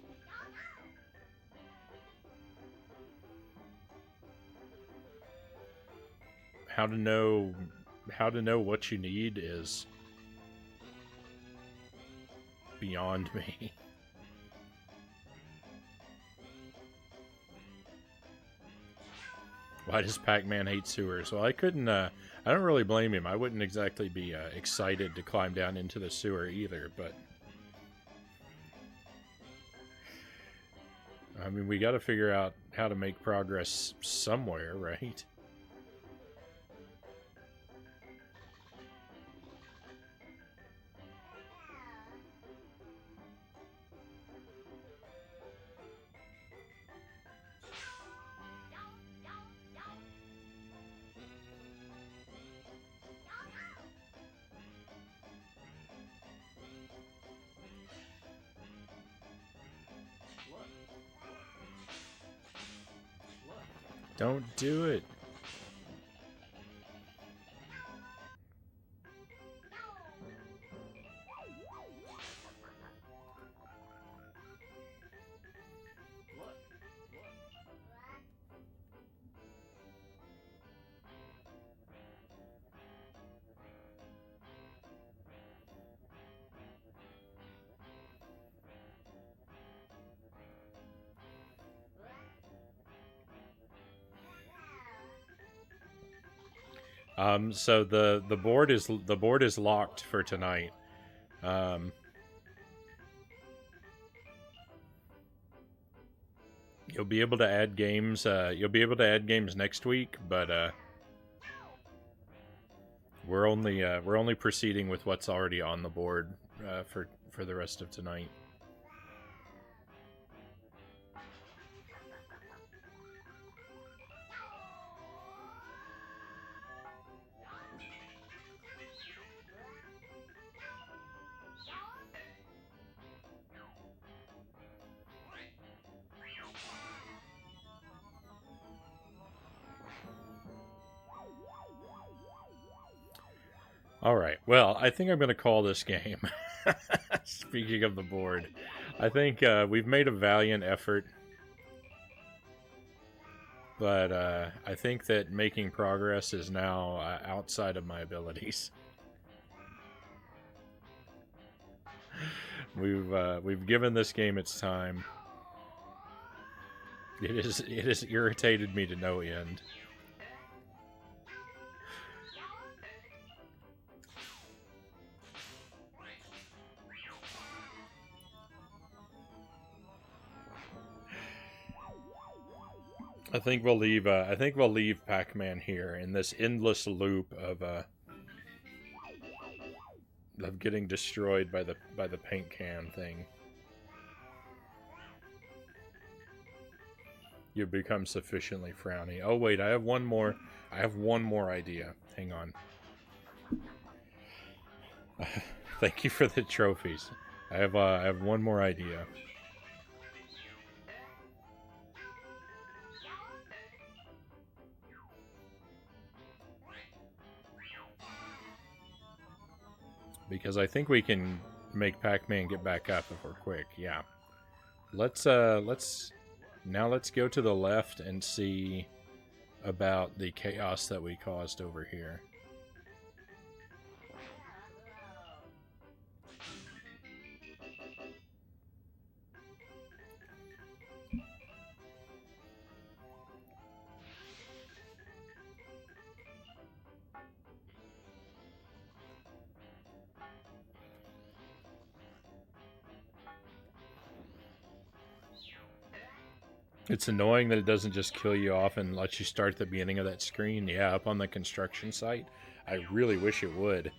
how to know what you need is beyond me. Why does Pac-Man hate sewers? Well, I couldn't, I don't really blame him. I wouldn't exactly be excited to climb down into the sewer either, but I mean, we got to figure out how to make progress somewhere, right? Don't do it. So the board is locked for tonight. You'll be able to add games. You'll be able to add games next week, but we're only proceeding with what's already on the board for the rest of tonight. Alright, well, I think I'm going to call this game. Speaking of the board, I think we've made a valiant effort, but I think that making progress is now outside of my abilities. We've given this game its time. It has irritated me to no end. I think we'll leave Pac-Man here in this endless loop of getting destroyed by the paint can thing. You become sufficiently frowny. Oh wait, I have one more idea. Hang on. Thank you for the trophies. I have one more idea. because I think we can make Pac-Man get back up if we're quick. Yeah. Let's let's go to the left and see about the chaos that we caused over here. It's annoying that it doesn't just kill you off and let you start at the beginning of that screen. Yeah, up on the construction site. I really wish it would.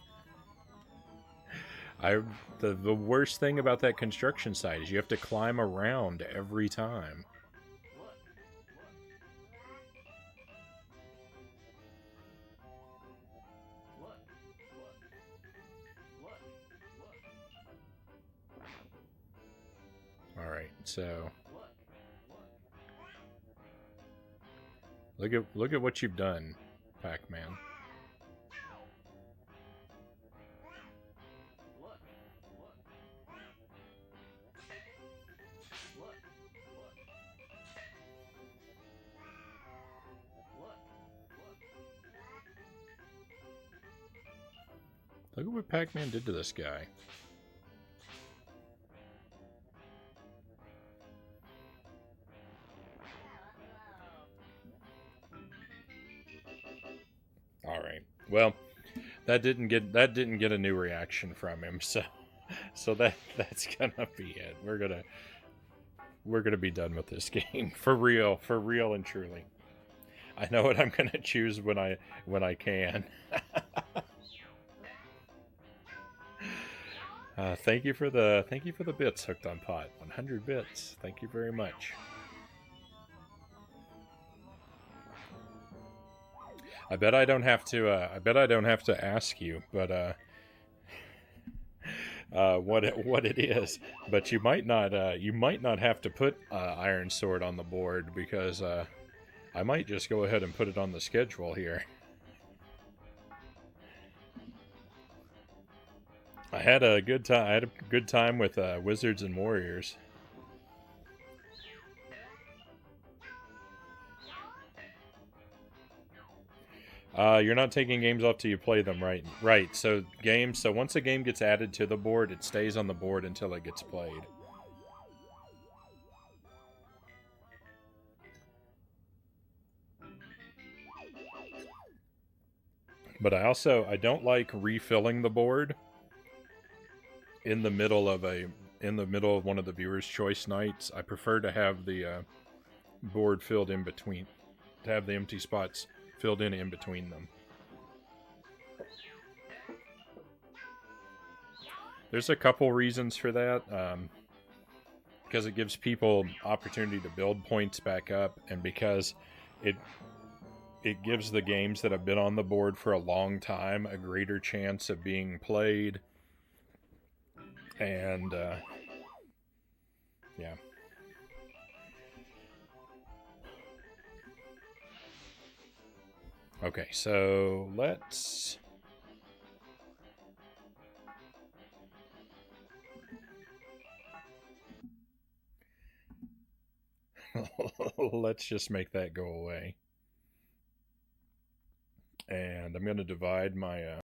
The worst thing about that construction site is you have to climb around every time. All right, so look at what you've done, Pac-Man. Look at what Pac-Man did to this guy. All right. Well, that didn't get a new reaction from him, so that's gonna be it. We're gonna be done with this game for real and truly. I know what I'm gonna choose when I can. Thank you for the bits, Hooked on Pot. 100 bits. Thank you very much. I bet I don't have to ask you, but what it is. But you might not have to put Iron Sword on the board, because I might just go ahead and put it on the schedule here. I had a good time with Wizards and Warriors. You're not taking games off till you play them, right? Right. So once a game gets added to the board, it stays on the board until it gets played. But I don't like refilling the board in the middle of one of the viewers' choice nights. I prefer to have the board filled in between, to have the empty spots filled in between them. There's a couple reasons for that. Because it gives people opportunity to build points back up, and because it gives the games that have been on the board for a long time a greater chance of being played. And yeah. Okay, so let's let's just make that go away. And I'm going to divide my